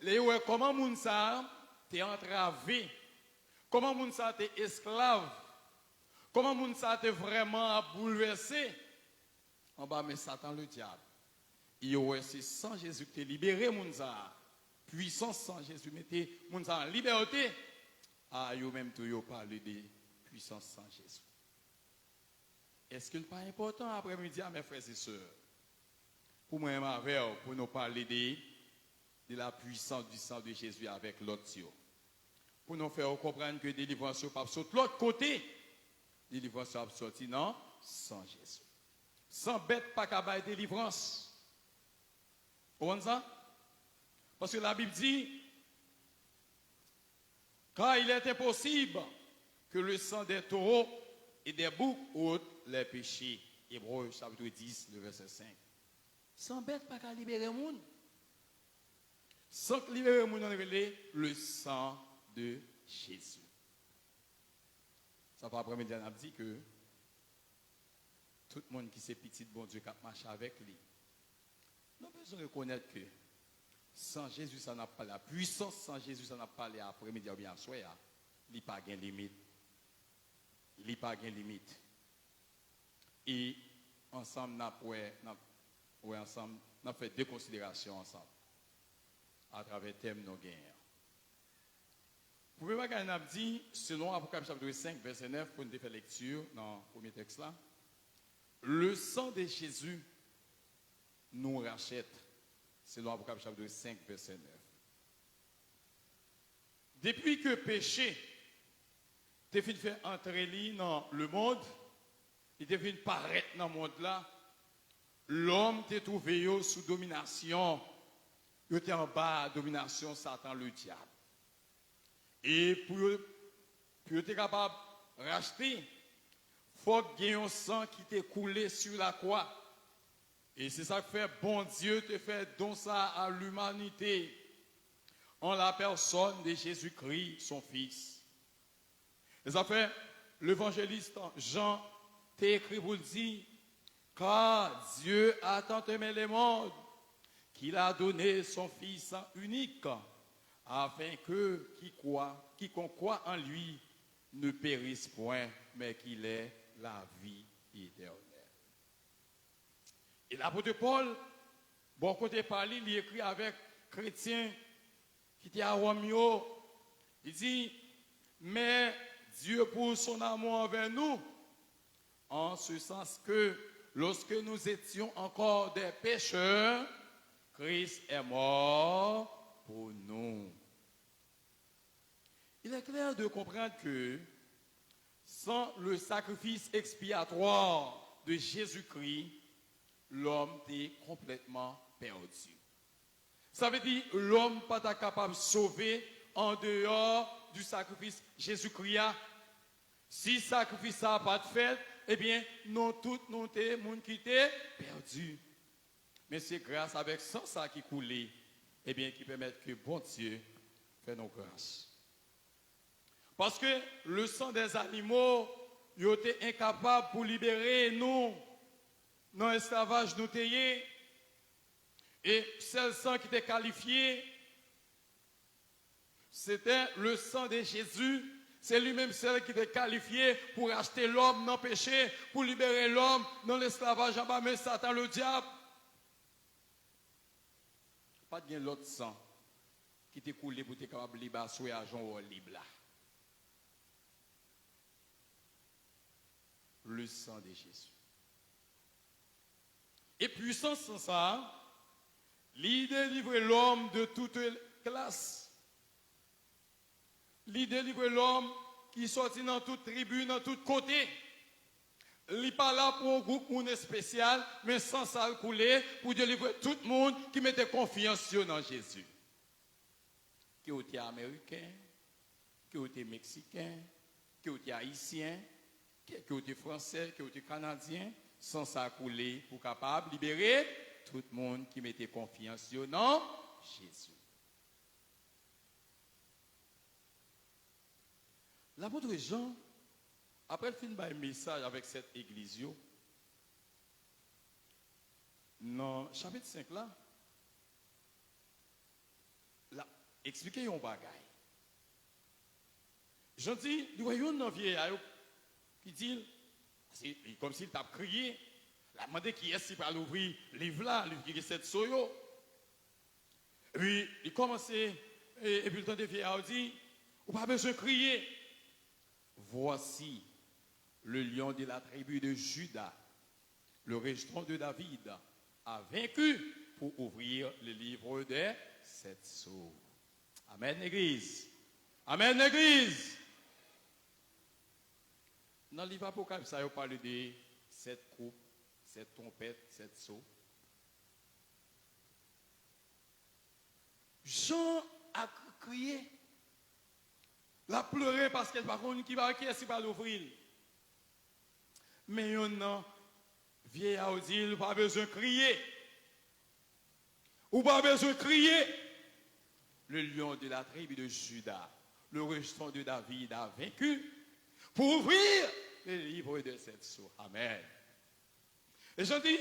Les comment moun ça t'es entravé, comment moun ça t'es esclave, comment moun ça t'es vraiment bouleversé. En bas mais Satan le diable. C'est sans Jésus que t'es libéré moun ça. Puissance sans Jésus, mettez moun ça en liberté. Ah, yo même tout yo parler de puissance sans Jésus. Est-ce qu'il n'est pas important après-midi à mes frères et sœurs? Pour moi, pour nous parler de la puissance du sang de Jésus avec l'autre. Pour nous faire comprendre que délivrance n'est pas sur l'autre côté. Délivrance est sortie non, sans Jésus. Sans bête, pas qu'à bailler délivrance. Vous comprenez ça? Parce que la Bible dit, car il est impossible que le sang des taureaux et des boucs ôte les péchés. Hébreux chapitre 10, le verset 5. Sans bête, pas qu'à libérer le monde. Sans libérer le monde, on révèle le sang de Jésus. Ça va après-midi, on a dit que tout le monde qui s'est petit de bon Dieu qui a marché avec lui, nous avons besoin de reconnaître que sans Jésus, ça n'a pas la puissance, sans Jésus, ça n'a pas l'après-midi ou bien soir, il n'y a pas de limite. Il n'y a pas de limite. Et ensemble, nous avons fait deux considérations ensemble, à travers le thème de nos guerres. pouvez voir qu'on a dit, selon Apocalypse chapitre 5, verset 9, pour nous faire lecture dans le premier texte là, le sang de Jésus nous rachète, selon Apocalypse chapitre 5, verset 9. Depuis que péché t'es fait faire entrer dans le monde, il t'est fait paraître dans le monde là, l'homme t'est trouvé sous domination, il était en bas domination Satan le diable. Et pour être capable de racheter, il faut qu'il y ait un sang qui t'est coulé sur la croix. Et c'est ça que fait bon Dieu te fait don ça à l'humanité en la personne de Jésus-Christ, son Fils. Et ça fait l'évangéliste Jean t'a écrit pour le dire, car Dieu a tant aimé le monde qu'il a donné son Fils unique, afin que quiconque croit en lui ne périsse point, mais qu'il ait la vie éternelle. Et l'apôtre Paul, bon côté parler, il écrit avec chrétiens qui étaient à Rome, il dit, mais Dieu pour son amour envers nous, en ce sens que lorsque nous étions encore des pécheurs, Christ est mort pour nous. Il est clair de comprendre que sans le sacrifice expiatoire de Jésus-Christ, l'homme est complètement perdu. Ça veut dire que l'homme n'est pas capable de sauver en dehors du sacrifice Jésus-Christ. Si le sacrifice n'a pas de fait, eh bien, nous tous, nous sommes monde qui est perdu. Mais c'est grâce avec sang ça qui coule, eh bien, qui permet que bon Dieu fait nos grâces. Parce que le sang des animaux, il était incapable pour libérer nous dans l'esclavage nous taillés. Et ce sang qui était qualifié, c'était le sang de Jésus. C'est lui-même celle qui était qualifié pour acheter l'homme dans le péché, pour libérer l'homme dans l'esclavage en bas, mais Satan le diable. Pas de l'autre sang qui t'est coulé pour être capable de libérer sur l'argent ou libre là. Le sang de Jésus. Et puissance sans ça, l'idée délivre l'homme de toute classe. L'idée délivre l'homme qui sortit dans toute tribu, dans tout côté. Il n'est pas là pour un groupe spécial, mais sans ça couler pour délivrer tout le monde qui mettait confiance dans Jésus. Qui était américain, qui était mexicain, qui était haïtien, qui était français, qui était canadien, sans ça couler pour capable de libérer tout le monde qui mettait confiance dans Jésus. L'apôtre Jean, après le film un message avec cette église, dans le chapitre 5 là, expliquez un bagage. Jean dit, il y a un vieillard qui dit, c'est comme s'il t'a crié, il a demandé qui est-ce qui va l'ouvrir, le livre là, le livre qui est cette soyo. Et puis, il commence, et puis le temps de vieillard dit, on n'a pas besoin de crier. Voici le lion de la tribu de Juda, le rejeton de David, a vaincu pour ouvrir le livre des 7 sceaux. Amen, Église. Amen, Église. Dans le livre Apocalypse, ça parle de 7 coupes, 7 trompettes, 7 sceaux. Jean a crié. Il a pleuré parce qu'elle n'a pas connu qui va l'ouvrir. Mais il y a un vieillard dit, il n'a pas besoin de crier. Ou pas besoin de crier. Le lion de la tribu de Juda, le rejeton de David a vaincu pour ouvrir le livre de 7 sceaux. Amen. Et je dis,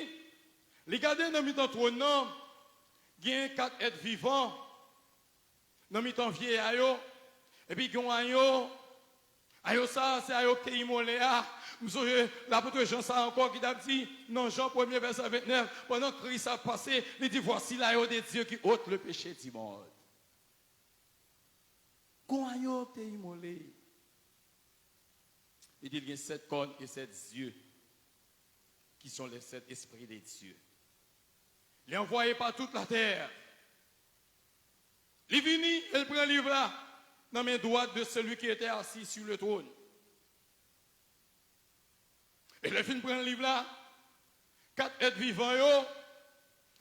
regardez dans le trône, il y a 4 êtres vivants. Dans le vieillard, et puis, il y a un ayo ça, c'est ayo qui immolé. L'apôtre Jean, ça encore, qui a dit, dans Jean 1er, verset 29, pendant que Christ a passé, il dit, voici l'ayo de Dieu qui ôte le péché du monde. Gon agneau qui est immolé. Il dit qu'il y a 7 cornes et 7 yeux qui sont les 7 esprits des dieux. Il est envoyé par toute la terre. Il est venu, il prend le livre là, dans la main droite de celui qui était assis sur le trône. Et le fin prend le livre là, 4 êtres vivants yo,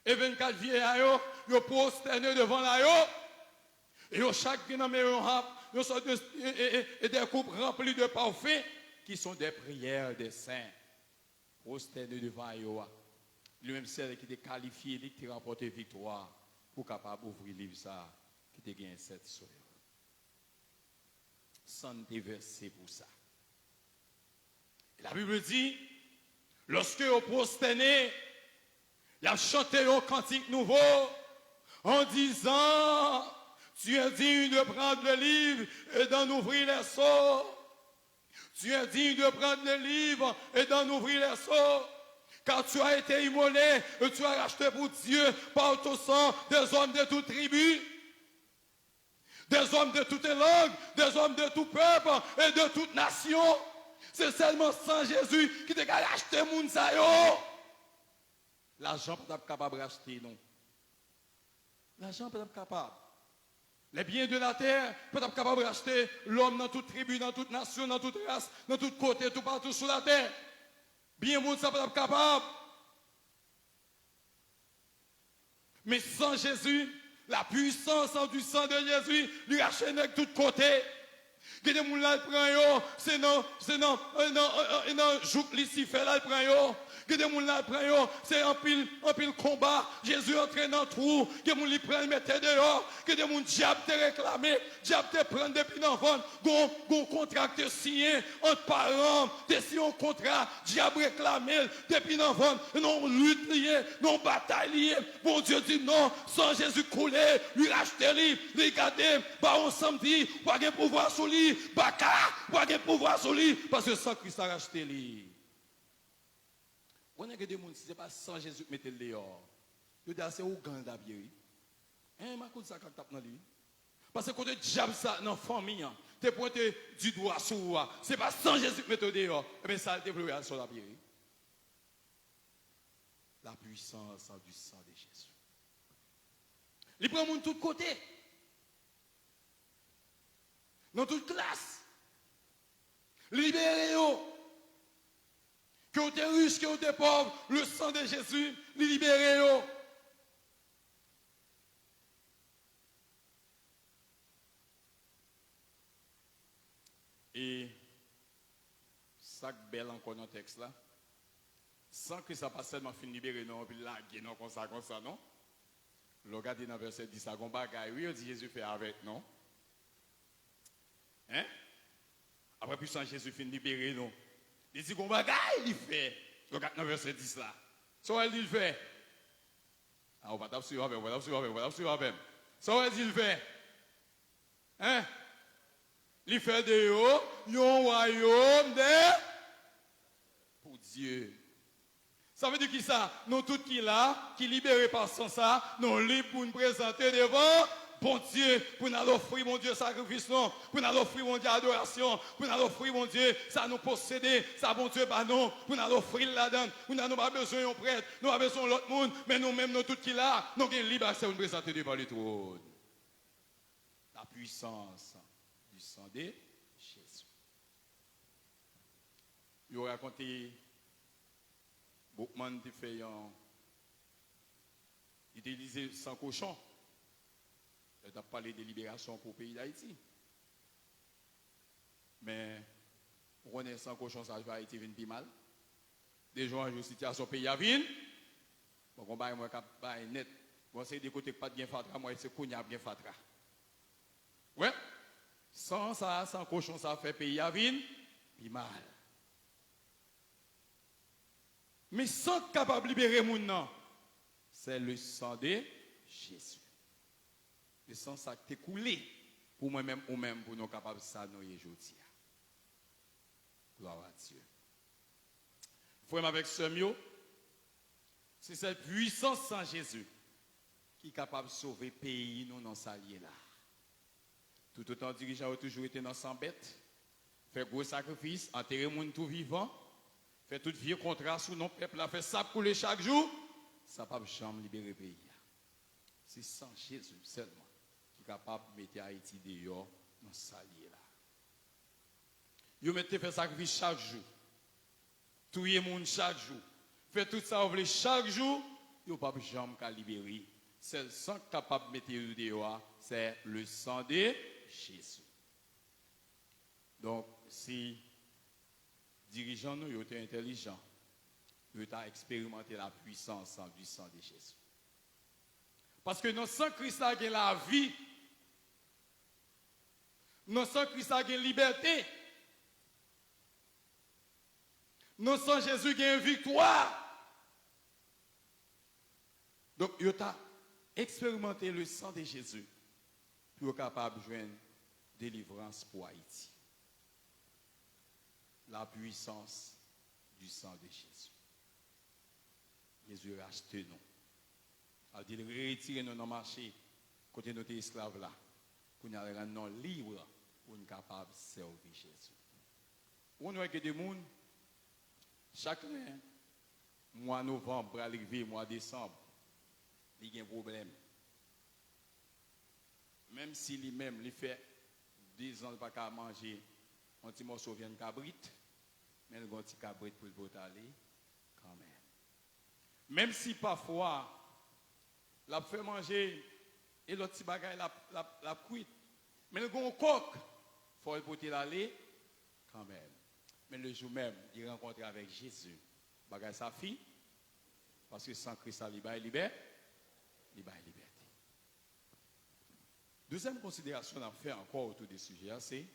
et 24 vieillards yo prosternés devant la yo. Et yo chacun dans mes yo sont des coupes remplies de parfums qui sont des prières des saints. Prosternés devant yo. Lui-même celle qui était qualifié, qui a remporté victoire pour capable d'ouvrir le livre ça, qui te gagné 7 sur. Sans déverser pour ça. Et la Bible dit, lorsque vous prosternez, il a chanté un cantique nouveau en disant, tu es digne de prendre le livre et d'en ouvrir les sceaux. Tu es digne de prendre le livre et d'en ouvrir les sceaux. Car tu as été immolé et tu as racheté pour Dieu par ton sang des hommes de toute tribu, des hommes de toute langue, des hommes de tout peuple et de toute nation. C'est seulement sans Jésus qui te a racheté moun sa yo. L'argent peut être capable de racheter, non. L'argent peut être capable. Les biens de la terre peut être capable de racheter l'homme dans toute tribu, dans toute nation, dans toute race, dans tout côté, tout partout sur la terre. Bien monde ça peut être capable. Mais sans Jésus, la puissance du sang de Jésus lui achète de tous côtés. Que des gens là prend yo, c'est non jouk Lucifer là prend yo. Que des gens là prend yo, c'est en pile combat. Jésus entre dans trou, que des gens li prend mettre dehors, que des gens diable te réclamer, diable te prendre depuis l'enfant, gon contrat te signé entre parents, te signé un contrat, diable réclamer depuis l'enfant, non lutte lié, non bataille lié. Bon Dieu dit non, sans Jésus couler, lui racheter lui garder, par un samedi, pas de pouvoir sur lui. Baka, pas de pouvoir sur lui, parce que sans Christ a racheté lui. On a que des gens, si ce n'est pas sans Jésus qui mette le dehors, je dis c'est Ouganda bien. Hein, ma coupe ça quand tape dans lui. Parce que quand tu diable ça dans la famille, tu pointes du doigt sur moi. Ce n'est pas sans Jésus qui mette le dehors, mais ça a développé sur la pierre. La puissance du sang de Jésus. Il prend de tous côtés. Dans toute classe. Libérez-vous. Que vous êtes riches, que vous êtes pauvres, le sang de Jésus, libérez-vous. Et ça belle encore dans le texte là. Sans que ça passe seulement fin libéré, non, puis là, non, comme ça, non. Regardez dans le verset 10, ça, oui, on dit Jésus fait avec, non? Hein? Après, puissant Jésus fin libéré, non? Il dit, il fait. Regarde dans le verset 10 là. Ça, il fait. Ah, on va t'absuivre avec, Ça, il fait. Hein? Il fait de haut, yon royaume de pour Dieu. Ça veut dire qui ça? Nous tous qui là, qui libérés par son ça, nous libres pour nous présenter devant bon Dieu, pour nous offrir mon Dieu sacrifice, non, pour nous offrir mon Dieu adoration, pour nous offrir mon Dieu, ça nous posséder, ça bon Dieu par nous, pour nous offrir là-dedans, pour nous pas besoin d'un prêtre, nous pas besoin de l'autre monde, mais nous-mêmes, nous tous qui là, nous avons libre accès pour nous présenter devant le trône. La puissance du sang de Jésus. Il a raconté, Boukman a fait un. Il utilisé sans cochon. Il a parlé de libération pour le pays d'Haïti. Mais, on est sans cochon, ça va Haïti venir plus mal. Des gens en situation pays à venir. Bon, on va net. Bon, c'est des côtés pas de bien fatra, moi, c'est qu'on y a bien fatra. Ouais? Sans ça, sans cochon, ça fait pays à venir, puis mal. Mais sans capable de libérer mon nom, c'est le sang de Jésus. Le sang ça t'est coulé pour moi-même ou même pour nous capables de s'annoncer aujourd'hui. Gloire à Dieu. Frère avec ce mot, c'est cette puissance en Jésus qui est capable de sauver le pays, nous dans sa liée là. Tout autant dirigeant a toujours été dans 100 bêtes. Fait gros sacrifice, enterrer moun tout vivant. Fait tout vieux contrat sous nos peuple, a fait ça couler chaque jour. Ça pas jamais libérer le pays. C'est sans Jésus seulement qui est capable de mettre Haïti dehors dans ce salier là. Vous mettez fait sacrifice chaque jour. Tuer moun chaque jour. Fait tout ça, vous voulez chaque jour, vous pas jamais libérer. C'est le sang capable de mettre dehors, c'est le sang de Jésus. Donc, si dirigeants nous étaient intelligents, nous avons expérimenté la puissance du sang de Jésus. Parce que dans le sang Christ a la vie, dans le sang Christ a la liberté, dans le sang Jésus a une victoire. Donc, nous avons expérimenté le sang de Jésus pour être capable de joindre délivrance pour Haïti. La puissance du sang de Jésus. Jésus a racheté nous. A dit retirer nous dans le marché, côté notre esclaves là, pour nous rendre libres pour nous capables de servir Jésus. On voit que des gens, chaque mois novembre, pour arriver mois décembre, il y a un problème. Même si lui-même, il fait 10 ans, il ne peut pas manger un petit morceau de cabrit, mais il a un petit cabrit pour le aller quand même. Même si parfois, il a fait manger et l'autre petit bagage, la cuite, mais il a un coq, il faut le porter aller quand même. Mais le jour même, il rencontre avec Jésus, bagage sa fille, parce que sans Christ, il est liberté. Deuxième considération qu'on a fait encore autour du sujet, c'est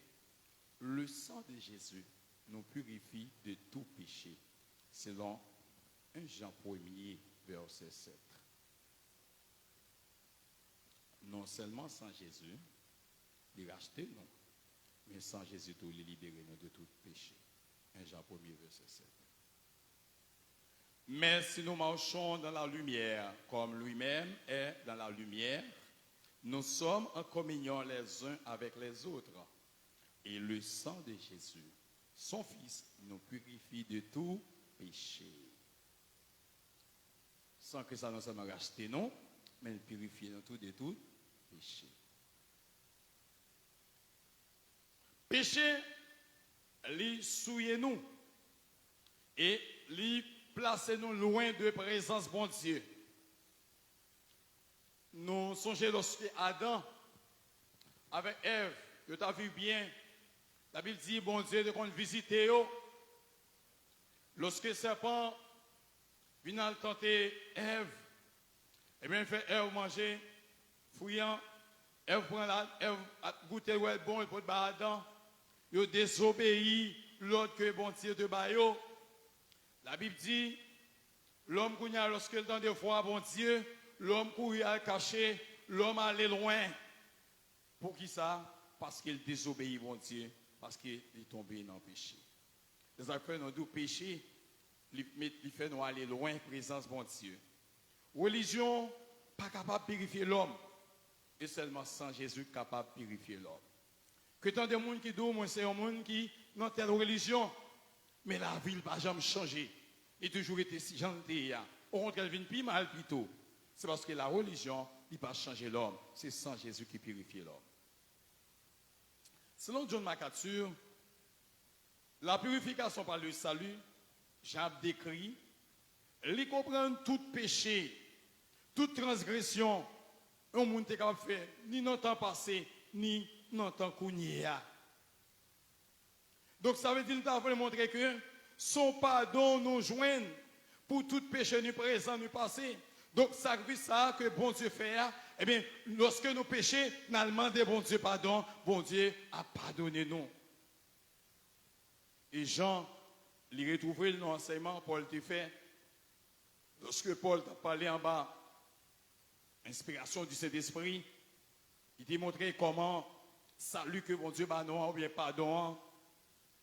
le sang de Jésus nous purifie de tout péché, selon 1 Jean 1er, verset 7. Non seulement sans Jésus, il racheté nous, mais sans Jésus, il libère nous de tout péché. 1 Jean 1er, verset 7. Mais si nous marchons dans la lumière, comme lui-même est dans la lumière, nous sommes en communion les uns avec les autres. Et le sang de Jésus, son Fils, nous purifie de tout péché. Sans que ça nous soit racheté, non, mais il purifie nous tout de tout péché. Péché, lui souille nous et lui placez-nous loin de présence bon Dieu. Nous songeons lorsque Adam, avec Ève, tu as vu bien, la Bible dit, bon Dieu, de qu'on visite, lorsque le serpent vient tenter Ève, eh bien, il fait Ève manger, fouillant, Ève prend Ève goûter ouais bon, il peut te Adam, il désobéit l'ordre que bon Dieu te baille. La Bible dit, l'homme qui a lorsque le temps de voir bon Dieu, l'homme courir à cacher, l'homme aller loin. Pour qui ça? Parce qu'il désobéit bon Dieu, parce qu'il est tombé dans le péché. Les affaires nous disent péché, il fait nous aller loin de la présence bon Dieu. Religion, pas capable de purifier l'homme, et seulement sans Jésus capable de purifier l'homme. Que tant de monde qui disent, moi c'est un monde qui dans telle religion, mais la vie n'a jamais changé. Il a toujours été si gentil. Au contraire, elle vient plus mal plutôt. C'est parce que la religion n'a pas changé l'homme. C'est sans Jésus qui purifie l'homme. Selon John MacArthur, la purification par le salut, Jean décrit, il comprend tout péché, toute transgression, un monde n'est capable de faire, ni dans le temps passé, ni dans le temps qu'on y est. Donc ça veut dire que nous avons montré que son pardon nous joint pour tout péché nu présent, nu passé. Donc ça veut dire ça que bon Dieu fait. Eh bien, lorsque nous péchons, nous demandons bon Dieu pardon, bon Dieu a pardonné nous. Et Jean, il retrouvé l'enseignement Paul t'a fait. Lorsque Paul t'a parlé en bas, inspiration du Saint-Esprit, il t'a montré comment salut que bon Dieu nous ou bien pardon.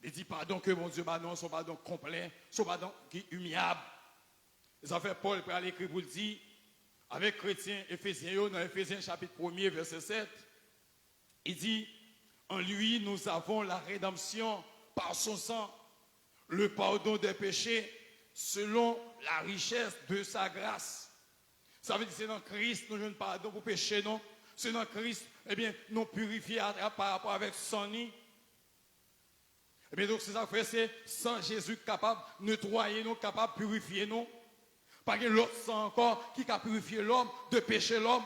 Il dit pardon que mon Dieu, non, son pardon complet, son pardon qui est humiliable. Ça fait Paul pour aller écrire pour le dire, avec chrétiens, Éphésiens, dans Éphésiens chapitre 1er, verset 7, il dit, En lui, nous avons la rédemption par son sang, le pardon des péchés selon la richesse de sa grâce. Ça veut dire que c'est dans Christ, nous avons pardon pour péché, non? C'est dans Christ, eh bien, nous purifier par rapport avec son nid. Eh bien, donc, c'est ça, frère, c'est sans Jésus capable de nettoyer nous, capable de purifier nous. Pas que l'autre sang encore qui a purifié l'homme, de pécher l'homme.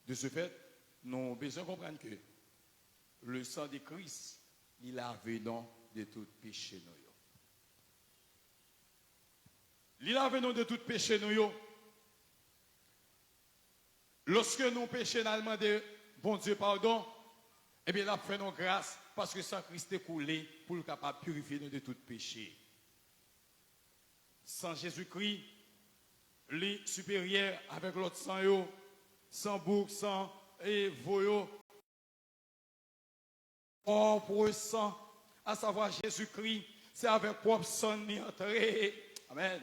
De ce fait, nous avons besoin de comprendre que le sang de Christ, il a venant de tout péché nous. Il a venant de tout péché nous. Lorsque nous péchons, nous demandons, bon Dieu, pardon, eh bien, il a fait nos grâces parce que le sang Christ est coulé pour le capable de purifier nous de tout péché. Sans Jésus-Christ, les supérieurs avec l'autre sang, sans bouc, sans et voyo, or pour le sang, à savoir Jésus-Christ, c'est avec propre sang ni entré. Amen.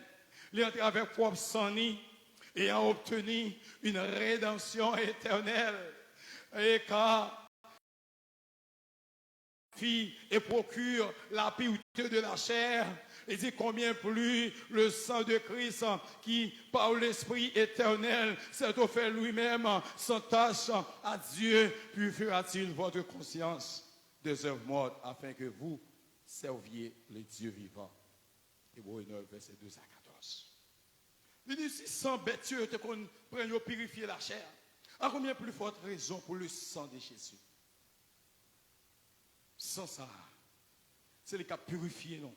Il est entré avec propre sang et a obtenu une rédemption éternelle. Et car fille et procure la pureté de la chair, et dit combien plus le sang de Christ qui, par l'Esprit éternel, s'est offert lui-même sans tâche à Dieu, purifiera-t-il votre conscience des œuvres mortes afin que vous serviez le Dieu vivant. Hébreux 9, verset 2 à 14. Il dit si sans bête te qu'on prenne purifier la chair, à combien plus forte raison pour le sang de Jésus? Sans ça, c'est le cas purifier non.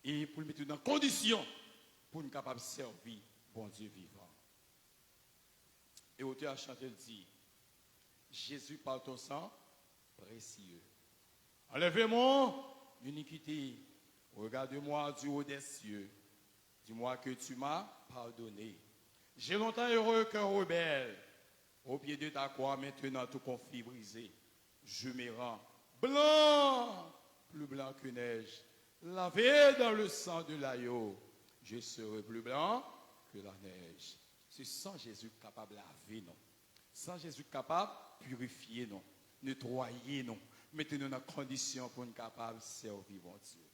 Et pour le mettre dans condition pour nous capable de servir bon Dieu vivant. Et l'auteur a chanté le dit, Jésus par ton sang précieux. Enlève-moi l'iniquité, regarde-moi du haut des cieux, dis-moi que tu m'as pardonné. J'ai longtemps heureux cœur rebelle, au pied de ta croix maintenant tout conflit brisé, je me rends blanc, plus blanc que neige. Lavé dans le sang de l'agneau, je serai plus blanc que la neige. C'est sans Jésus capable de laver, non. Sans Jésus capable de purifier, non. Nettoyer, non. Mettez-nous dans condition pour nous capables de servir, bon Dieu.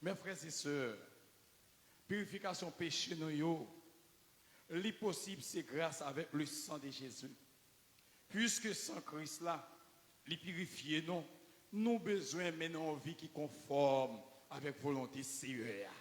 Mes frères et sœurs, purification péché, non, l'impossible, c'est grâce avec le sang de Jésus. Puisque sans Christ là, les purifier, non, nous besoin maintenant une vie qui conforme avec volonté Seigneur.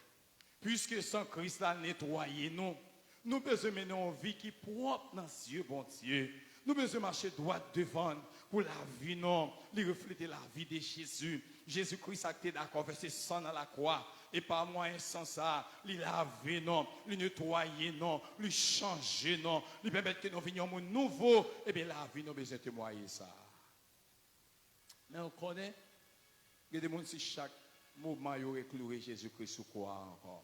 Puisque sans Christ là nettoyer nous besoin maintenant une vie qui propre dans Dieu bon Dieu. Nous besoin marcher droit devant pour la vie non, lui refléter la vie de Jésus. Jésus-Christ a été d'accord verser sang dans la croix et par moyen sans ça, lui laver non, lui nettoyer non, lui changer non, lui permettre que nous venions un nouveau et bien la vie nous besoin témoigner ça. Mais on connaît il y a des gens qui chaque moment ils auraient cloué Jésus-Christ sous quoi encore.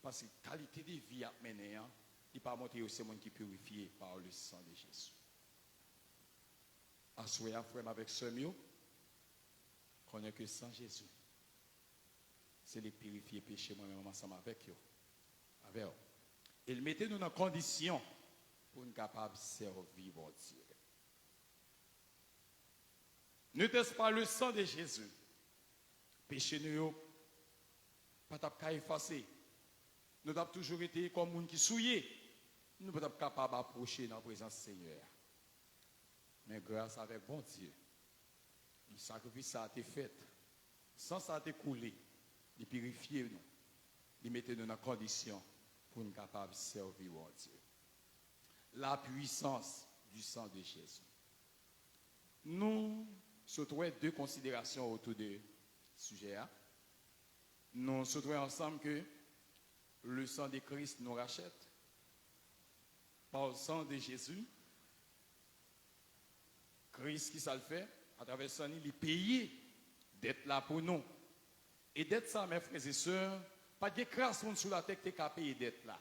Parce que la qualité de vie à mener, il n'est pas monté au monde qui purifié par le sang de Jésus. Assoyez frère avec ce mieux, connaît que sans Jésus, c'est les purifier péché moi-même ensemble avec eux. Avec eux. Il mettait nous dans condition pour nous capables de servir bon Dieu. N'était-ce pas le sang de Jésus? Péché nous, pas qu'à effacer. Nous avons toujours été comme monde qui souillé. Nous ne sommes pas capables d'approcher dans la présence du Seigneur. Mais grâce avec bon Dieu, le sacrifice a été fait. Sans ça a été coulé. Il purifier nous. Il mettait nous dans condition pour nous capables de servir bon Dieu. La puissance du sang de Jésus. Nous se trouvons deux considérations autour de ce sujet. Nous se trouvons ensemble que le sang de Christ nous rachète. Par le sang de Jésus, Christ qui ça le fait, à travers son sang, il est payé d'être là pour nous. Et d'être ça, mes frères et sœurs, pas de grâce sur la terre qui est payé d'être là.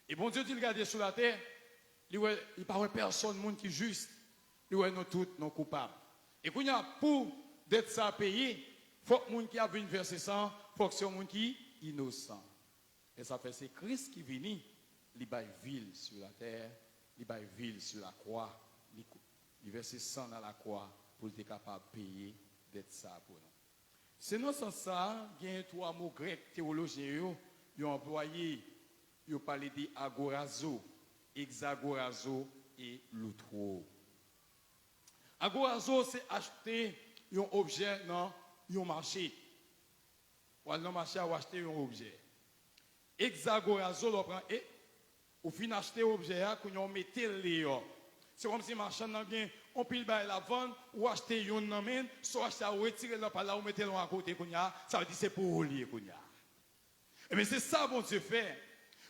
Et bon Dieu, il regarde sur la terre, il n'y a pas personne monde qui est juste, il y a nous tous, nous coupables. Et quand il y a pour d'être ça payé, il faut que les gens qui a vu verser ça, il faut que ce soit qui est innocent. Et ça fait c'est Christ qui vient, il baille ville sur la terre, il baille ville sur la croix, il verse sang dans la croix pour pour être capable de payer d'être ça pour nous. C'est dans ce sens ça, il y a trois mots grecs théologiens qui ont employé, ils ont parlé d'agorazo, hexagorazo et loutro. Agorazo, c'est acheter un objet dans un marché. Ou dans le marché, ou acheter un objet. Hexagorazo, on prend et ou fin acheter un objet, qu'on mette le. C'est comme si marchand n'a bien on pile bail la vente ou acheter un nomen, soit acheter ou retirer là par là ou mettre le à côté qu'on a, ça veut dire c'est pour lier qu'on a. Et bien c'est ça bon Dieu fait.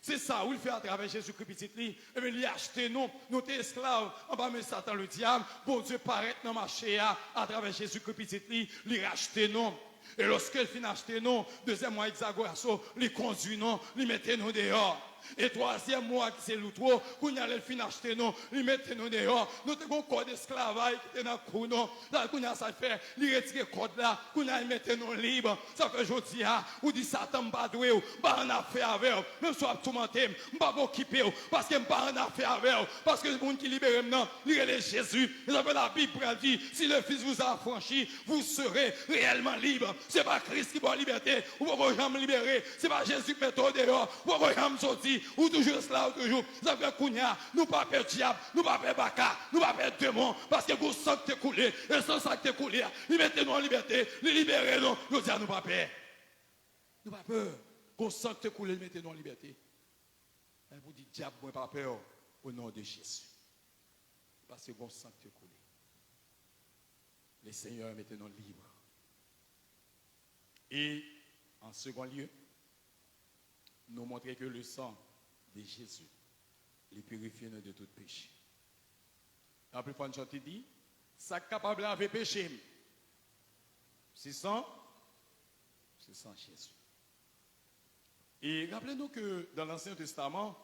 C'est ça où il fait à travers Jésus-Christ petit lui. Et bien il a acheté nous, nous sommes esclaves, en bas mais Satan le diable, bon Dieu paraît dans le marché à travers Jésus-Christ petit lui, il a acheté nous. Et lorsqu'il finit acheter nous, deuxième mois hexagorazo, il conduit nous, il met nous dehors. Et troisième mois, qui c'est l'outre, qu'on a le fin acheter nous, il mette nous dehors. Nous avons un code d'esclavage qui est dans le cou, nous. Là, qu'on a ça fait, il retire le code là, qu'on a mette nous libre. Ça fait aujourd'hui, ou dit Satan, pas doué, pas en affaire avec, même soit tout menté, pas occupé, parce que pas en affaire avec, parce que le monde qui libère maintenant, il est Jésus. Vous avez la Bible pour dire, si le Fils vous a affranchi, vous serez réellement libre. Ce n'est pas Christ qui va liberté, ou vous jamais libérer. Ce n'est pas Jésus qui met au dehors, ou vous jamais sortir. Ou toujours cela, ou toujours. Ça fait Kounia, nous pas peur diable, nous pas peur baka, nous pas peur démon, parce que vous sang qui coulé, et sans sang qui coulé, ils mettent nous en liberté, les libérer nous, nous disons nous pas peur. Nous pas peur. Vous sang qui coulé, mettez nous en liberté. Et vous dites diable, moi pas peur, au nom de Jésus. Parce que vous sang qui coulé. Les seigneurs mettez nous libres. Et en second lieu, nous montrer que le sang de Jésus les purifie de tout péché. La plupart de gens te disent, ça capable de péché. C'est sang Jésus. Et rappelez-nous que dans l'Ancien Testament,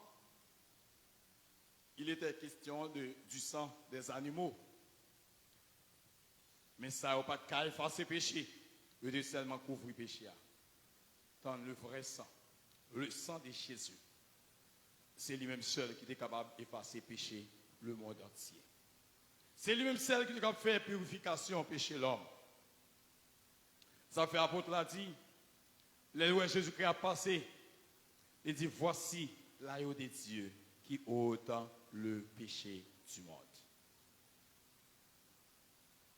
il était question du sang des animaux. Mais ça n'a pas de cas effacer péché. Il doit seulement couvrir péché. Dans le vrai sang. Le sang de Jésus, c'est lui-même seul qui est capable d'effacer péché le monde entier. C'est lui-même seul qui est capable de faire purification péché l'homme. Ça fait l'apôtre l'a dit, les lois Jésus-Christ a passé, il dit voici l'agneau de Dieu qui ôte le péché du monde.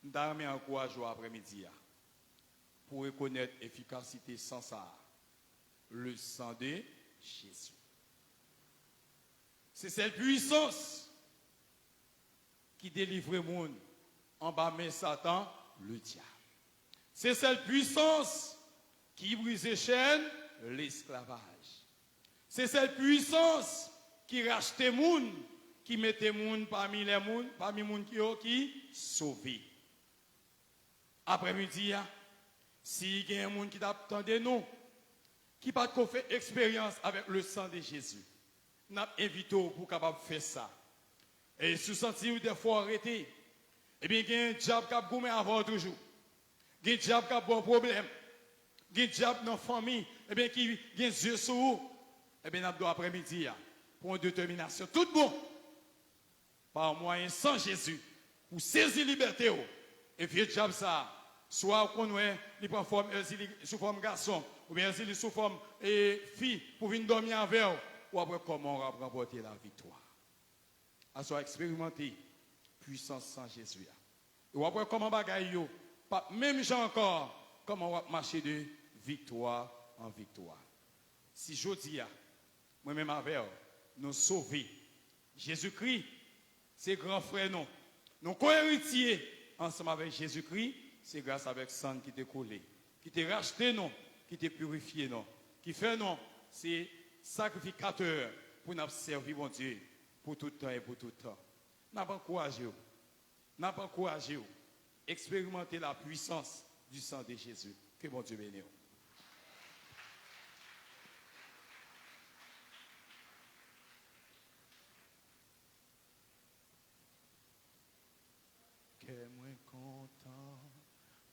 Nous avons encouragé après-midi pour reconnaître l'efficacité sans ça. Le sang de Jésus. C'est cette puissance qui délivre le monde en bas de Satan, le diable. C'est cette puissance qui brise les chaînes, l'esclavage. C'est cette puissance qui rachète les monde, qui met les monde parmi les monde, parmi les monde qui sauvent. Après-midi, s'il y a un monde qui t'attend de nous, qui n'a pas fait expérience avec le sang de Jésus, nous invitons pour capable faire ça. Et si vous sentez des fois arrêté, eh bien, il y a un diable qui a gommé avant toujours. Il y a un diable qui a bon problème. Il y a un diable dans la famille, eh bien, qui a des yeux sur vous. Eh bien, nous avons après-midi, pour une détermination. Tout bon, par moyen sans Jésus, pour saisir la liberté. Et puis, le diable, ça, soit qu'on il prend forme sous forme garçon, ou bien s'il est sous forme fille pour venir dormir avec eux, ou après comment on va remporter la victoire. À soit expérimenter puissance sans Jésus. Ou après comment bagaille pas même gens encore comment on va marcher de victoire en victoire. Si je dis moi-même avec eux, nous sauver Jésus-Christ, c'est grand frère non. Nous co-héritiers ensemble avec Jésus-Christ, c'est grâce avec sang qui t'est coulé, qui t'est racheté non, qui t'est purifié non, qui fait non, c'est sacrificateur pour nous servir mon Dieu pour tout temps et pour tout temps. N'a pas encouragé, expérimenter la puissance du sang de Jésus. Que mon Dieu bénisse. Que moi content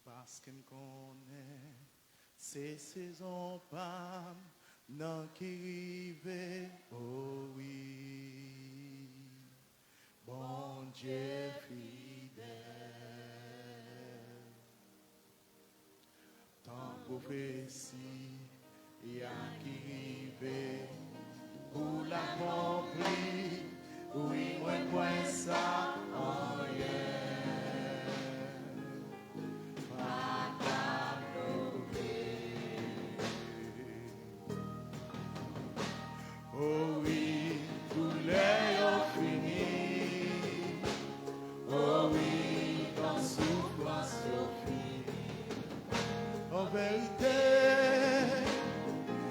parce que me connaît ces saisons pas non qui rive oh oui bon Dieu fidèle prophétie et à qui rive pour l'accomplir. Oui, moi ça en rien. Pas oh oui, tous les ont fini. Oh oui, dans souffrance au fini. En vérité,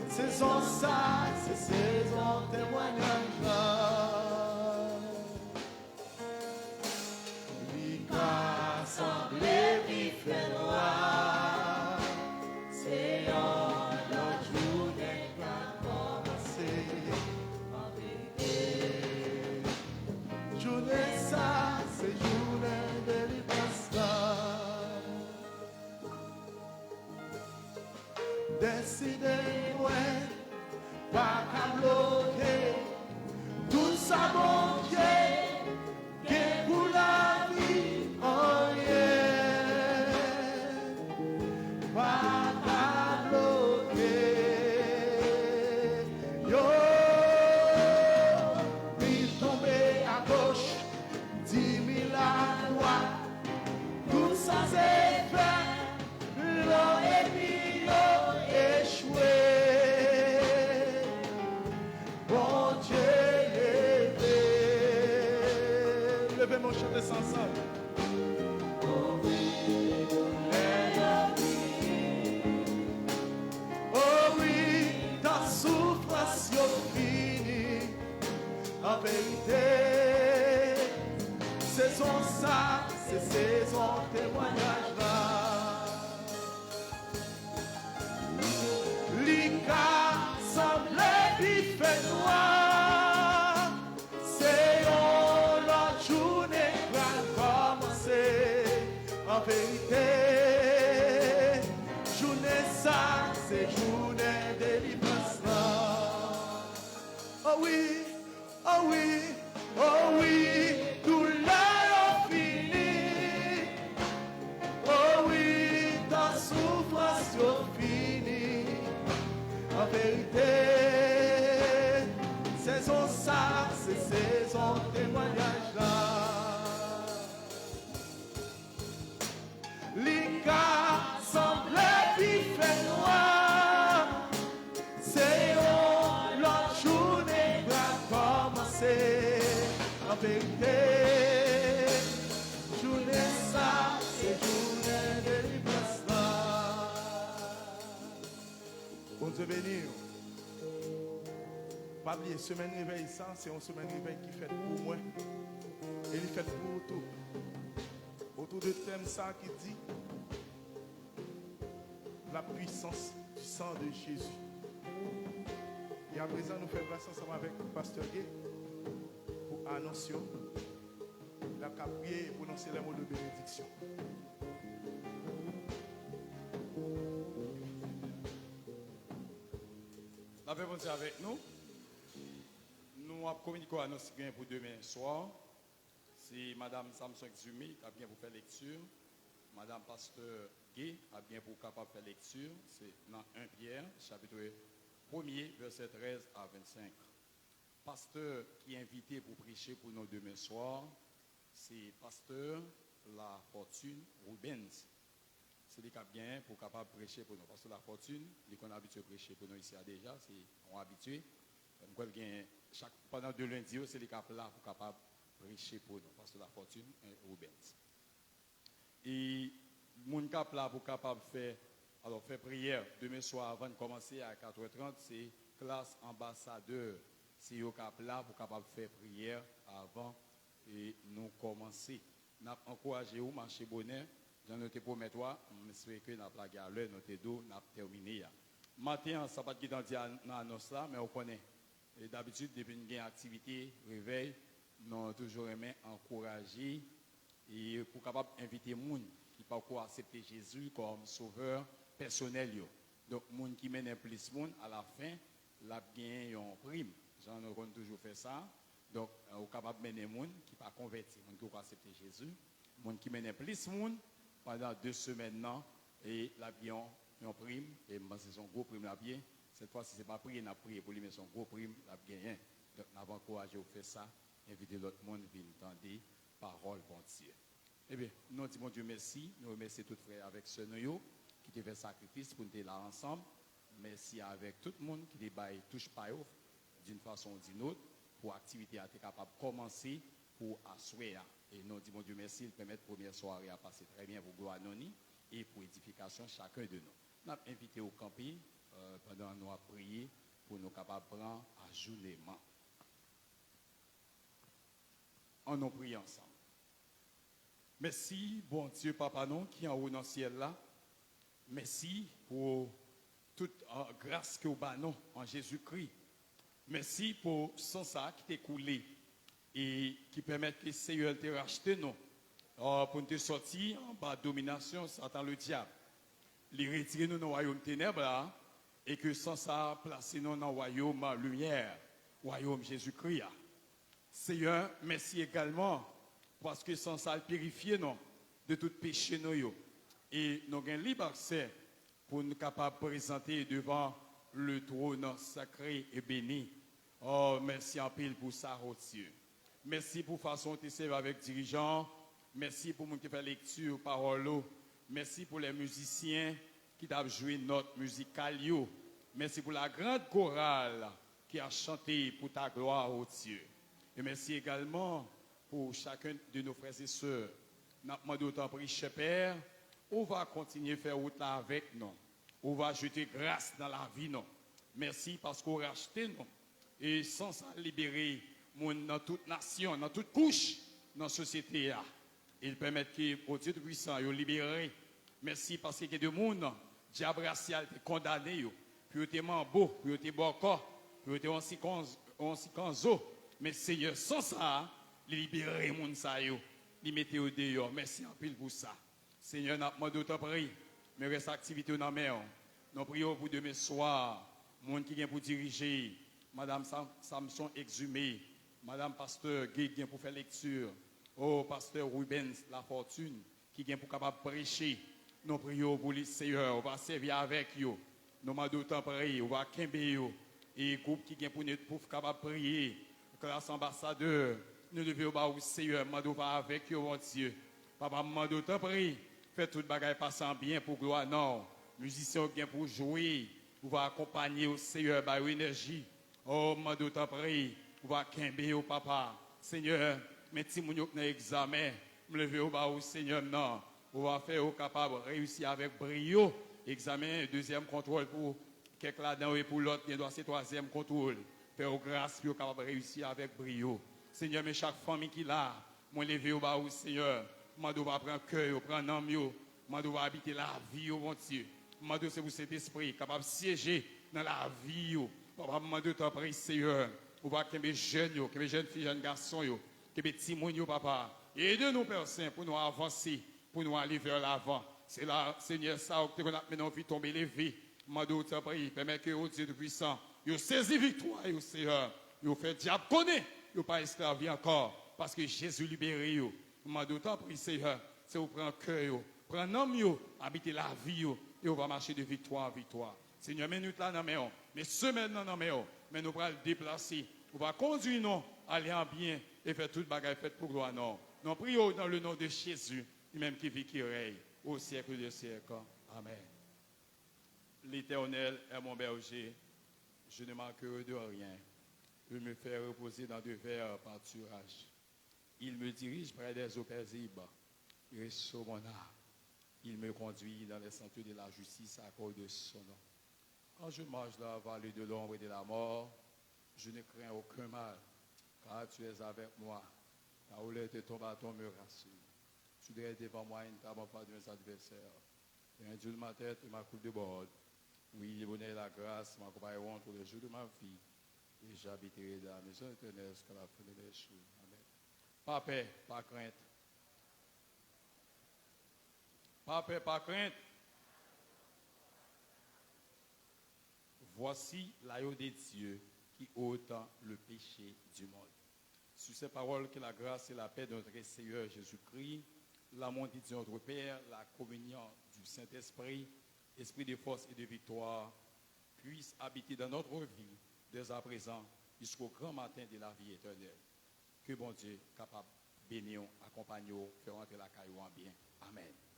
saison ça, c'est saison témoignage là. Lui qu'a semblé vif et noir, c'est en l'autre journée qu'a commencé. En vérité, journée ça, c'est journée de délivrance là. Décidez-moi, pas qu'à bloquer tout ça, mon Dieu, qui pour la vie, oh yeah. Pas qu'à bloquer, yo, il tombé à gauche, 10 000 à droite, tout ça c'est fait, l'eau et puis l'eau échoué. Bon Dieu, levez mon chant de ensemble. Oh oui, oh oui, ta souffrance est finie. En vérité, saison ça, c'est saison témoignage là. L'Ika semble vif et noir, c'est l'autre journée qui va commencer. En vérité, journée ça, c'est journée de délivrance là. Oh oui, oh oui, oh oui, tout l'heure fini. Oh oui, ta souffrance est finie. En vérité, saison ça, c'est saison témoignage là. L'Ika semble vif et noir, c'est l'autre journée qui va commencer. En vérité, journée ça, c'est journée de délivrance là. Bon Dieu béni. Pas oublier, semaine réveil ça, c'est une semaine réveil qui fait pour moi. Et il fait pour tout. Autour de thème ça qui dit la puissance du sang de Jésus. Et à présent, nous faisons grâce ensemble avec le pasteur Gay pour annoncer la prière et prononcer les mots de bénédiction. La paix est avec nous. Nous avons communiqué à nos citoyens pour demain soir. C'est Madame Samson Zumi qui a bien pour faire lecture. Madame Pasteur Gay a bien pour capable faire lecture. C'est dans 1 Pierre, chapitre 1er, verset 13 à 25. Pasteur qui est invité pour prêcher pour nous demain soir, c'est Pasteur La Fortune Rubens. C'est lui qui a bien pour capable prêcher pour nous. Pasteur La Fortune, lui qu'on a habitué à prêcher pour nous ici déjà, c'est on habitué. Pendant 2 lundis, c'est lui qui a là pour capable prêcher pour nous. Pasteur La Fortune Rubens. Et mon cap là pour capable faire prière demain soir avant de commencer à 4h30, c'est classe ambassadeur. C'est au cap là pour capable faire prière avant et nous commencer. Nous encouragé vous marcher bonheur. J'en noté pour mettre toi, j'espère que nous avons la gare l'heure, notre dos, nous avons terminé. Matin, ça va pas être dans l'annonce là, mais on connaît. Et d'habitude, depuis une activité, réveil, nous avons toujours aimé encourager et pour capable inviter les gens qui pas encore accepter Jésus comme sauveur personnel. Donc, les gens qui mènent plus de monde, à la fin, la gagne une prime. J'en ai toujours fait ça. Donc, on est capable de mener les gens qui ne sont pas convertis, les gens qui ont accepté Jésus, les gens qui mènent plus de monde pendant 2 semaines, et la gagne une prime, et c'est son gros prime là bien. Cette fois-ci, ce n'est pas prier, n'a prié pour lui, mais son gros prime l'a gagné. Donc, nous avons encouragé à faire ça, inviter l'autre monde à venir entendre parole bon Dieu. Eh bien, nous disons Dieu merci. Nous remercions tous les frères avec ce noyau qui te fait sacrifice pour nous être là ensemble. Merci avec tout le monde qui débaille touche pas d'une façon ou d'une autre pour l'activité à être capable de commencer pour asseoir. Et nous disons Dieu merci, il permet la première soirée à passer très bien pour gloire non et pour édification chacun de nous. Nous avons invité au camping pendant nous avons prié pour nous capables de prendre ajournement. On nous prie ensemble. Merci, bon Dieu, Papa, non, qui est en haut dans le ciel là. Merci pour toute grâce que vous avez en Jésus-Christ. Merci pour son ça qui t'est coulé et qui permet que le Seigneur te rachète nous pour nous sortir en bas de domination, Satan le diable. Il retire nous dans le royaume ténèbres là, et que sans ça, placer nous dans le royaume lumière, royaume Jésus-Christ. Seigneur, merci également parce que sans ça, purifier nous de tout péché nous. Et nous avons libre accès pour nous capables de présenter devant le trône sacré et béni. Oh, merci en pile pour ça, oh Dieu. Merci pour la façon dont tu serves avec dirigeants. Merci pour nous qui fait lecture, parole. Merci pour les musiciens qui ont joué notre musicale. Merci pour la grande chorale qui a chanté pour ta gloire, oh Dieu. Et merci également pour chacun de nos frères et sœurs. Nous demandons autant de cher Père, on va continuer à faire route là avec nous. On va jeter grâce dans la vie, non. Merci parce qu'on a racheté nous. Et sans ça libérer dans toute nation, dans toute couche, dans la société. Il permet que, au Dieu puissant, il libéré. Merci parce qu'il y a des gens, diable racial, condamné, puis il était beau, puis il était bon corps, puis il était aussi canzo. Mais Seigneur, sans ça, il libérer les gens, il mettait au dehors. Merci en pile pour ça. Seigneur, nous avons d'autres prières, mais reste activité dans la mer. Nous prions pour demain soir, monde qui vient pour diriger, Madame Samson Exhumé, Madame Pasteur Guy vient pour faire lecture, oh Pasteur Rubens La Fortune qui vient pour capable prêcher. Nous prions pour les Seigneur, on va servir avec eux. Nous avons d'autres prières, on va quimber eux. Et groupe qui vient pour capable prier, classe ambassadeur, nous devons au Seigneur, nous va avec eux, mon Dieu. Papa, nous d'autres prières, faites tout le bagage passant bien pour gloire, non. Musiciens bien pour jouer, on va accompagner au Seigneur par l'énergie. Oh, moi d'autres prières, on va quimber au papa. Seigneur, mettez mon dans l'examen, me lever au bas au Seigneur, non. On va faire au capable réussir avec brio. Examen, deuxième contrôle pour quelqu'un là-dedans et pour l'autre, il doit ser troisième contrôle. Faire grâce pour capable réussir avec brio. Seigneur, mais chaque famille qui là, moi lever au bas au Seigneur, moi dois prendre cœur, prendre âme, moi dois habiter la vie au mon Dieu. Moi dois c'est pour cet esprit capable de siéger dans la vie. Papa, moi dois t'en prier, Seigneur. On va que mes jeunes, que mes jeunes filles, jeunes garçons, que mes petits mounions, papa. Aide-nous, Père Saint, pour nous avancer, pour nous aller vers l'avant. C'est là, Seigneur, ça, que nous avons maintenant vu tomber les vies. Je te prie, permets que, oh Dieu de puissant, vous saisi victoire, Seigneur. Vous fait diable connaître, vous pas esclaves encore, parce que Jésus libéré. Je te prie, Seigneur, c'est vous prendre cœur, prendre l'homme, habiter la vie, et on va marcher de victoire en victoire. Seigneur, mets-nous là dans la mais semaine dans la mais nous allons le déplacer. On va conduire nous, aller en bien et faire toute bagaille faite pour gloire. Nous prions dans le nom de Jésus, lui-même qui vit, qui règne au siècle des siècles. Amen. L'Éternel est mon berger, je ne manquerai de rien. Il me fait reposer dans de verts pâturages. Il me dirige près des eaux paisibles. Il restaure mon âme. Il me conduit dans les sentiers de la justice à cause de son nom. Quand je marche dans la vallée de l'ombre et de la mort, je ne crains aucun mal, car tu es avec moi. Ta houlette et ton bâton me rassurent. Tu dresses devant moi une table en face de mes adversaires. Tu induis ma tête et ma coupe de bord. Oui, le bonheur et la grâce m'accompagneront tous les jours de ma vie. Et j'habiterai dans la maison éternelle jusqu'à la fin de mes jours. Amen. Pas peur, pas crainte. Pas peur, pas crainte. Voici l'agneau de Dieu qui ôte le péché du monde. Sur ces paroles, que la grâce et la paix de notre Seigneur Jésus-Christ, l'amour de Dieu notre Père, la communion du Saint-Esprit esprit de force et de victoire puisse habiter dans notre vie dès à présent jusqu'au grand matin de la vie éternelle. Que bon Dieu capable de bénir, accompagner, faire entrer la caillou en bien. Amen.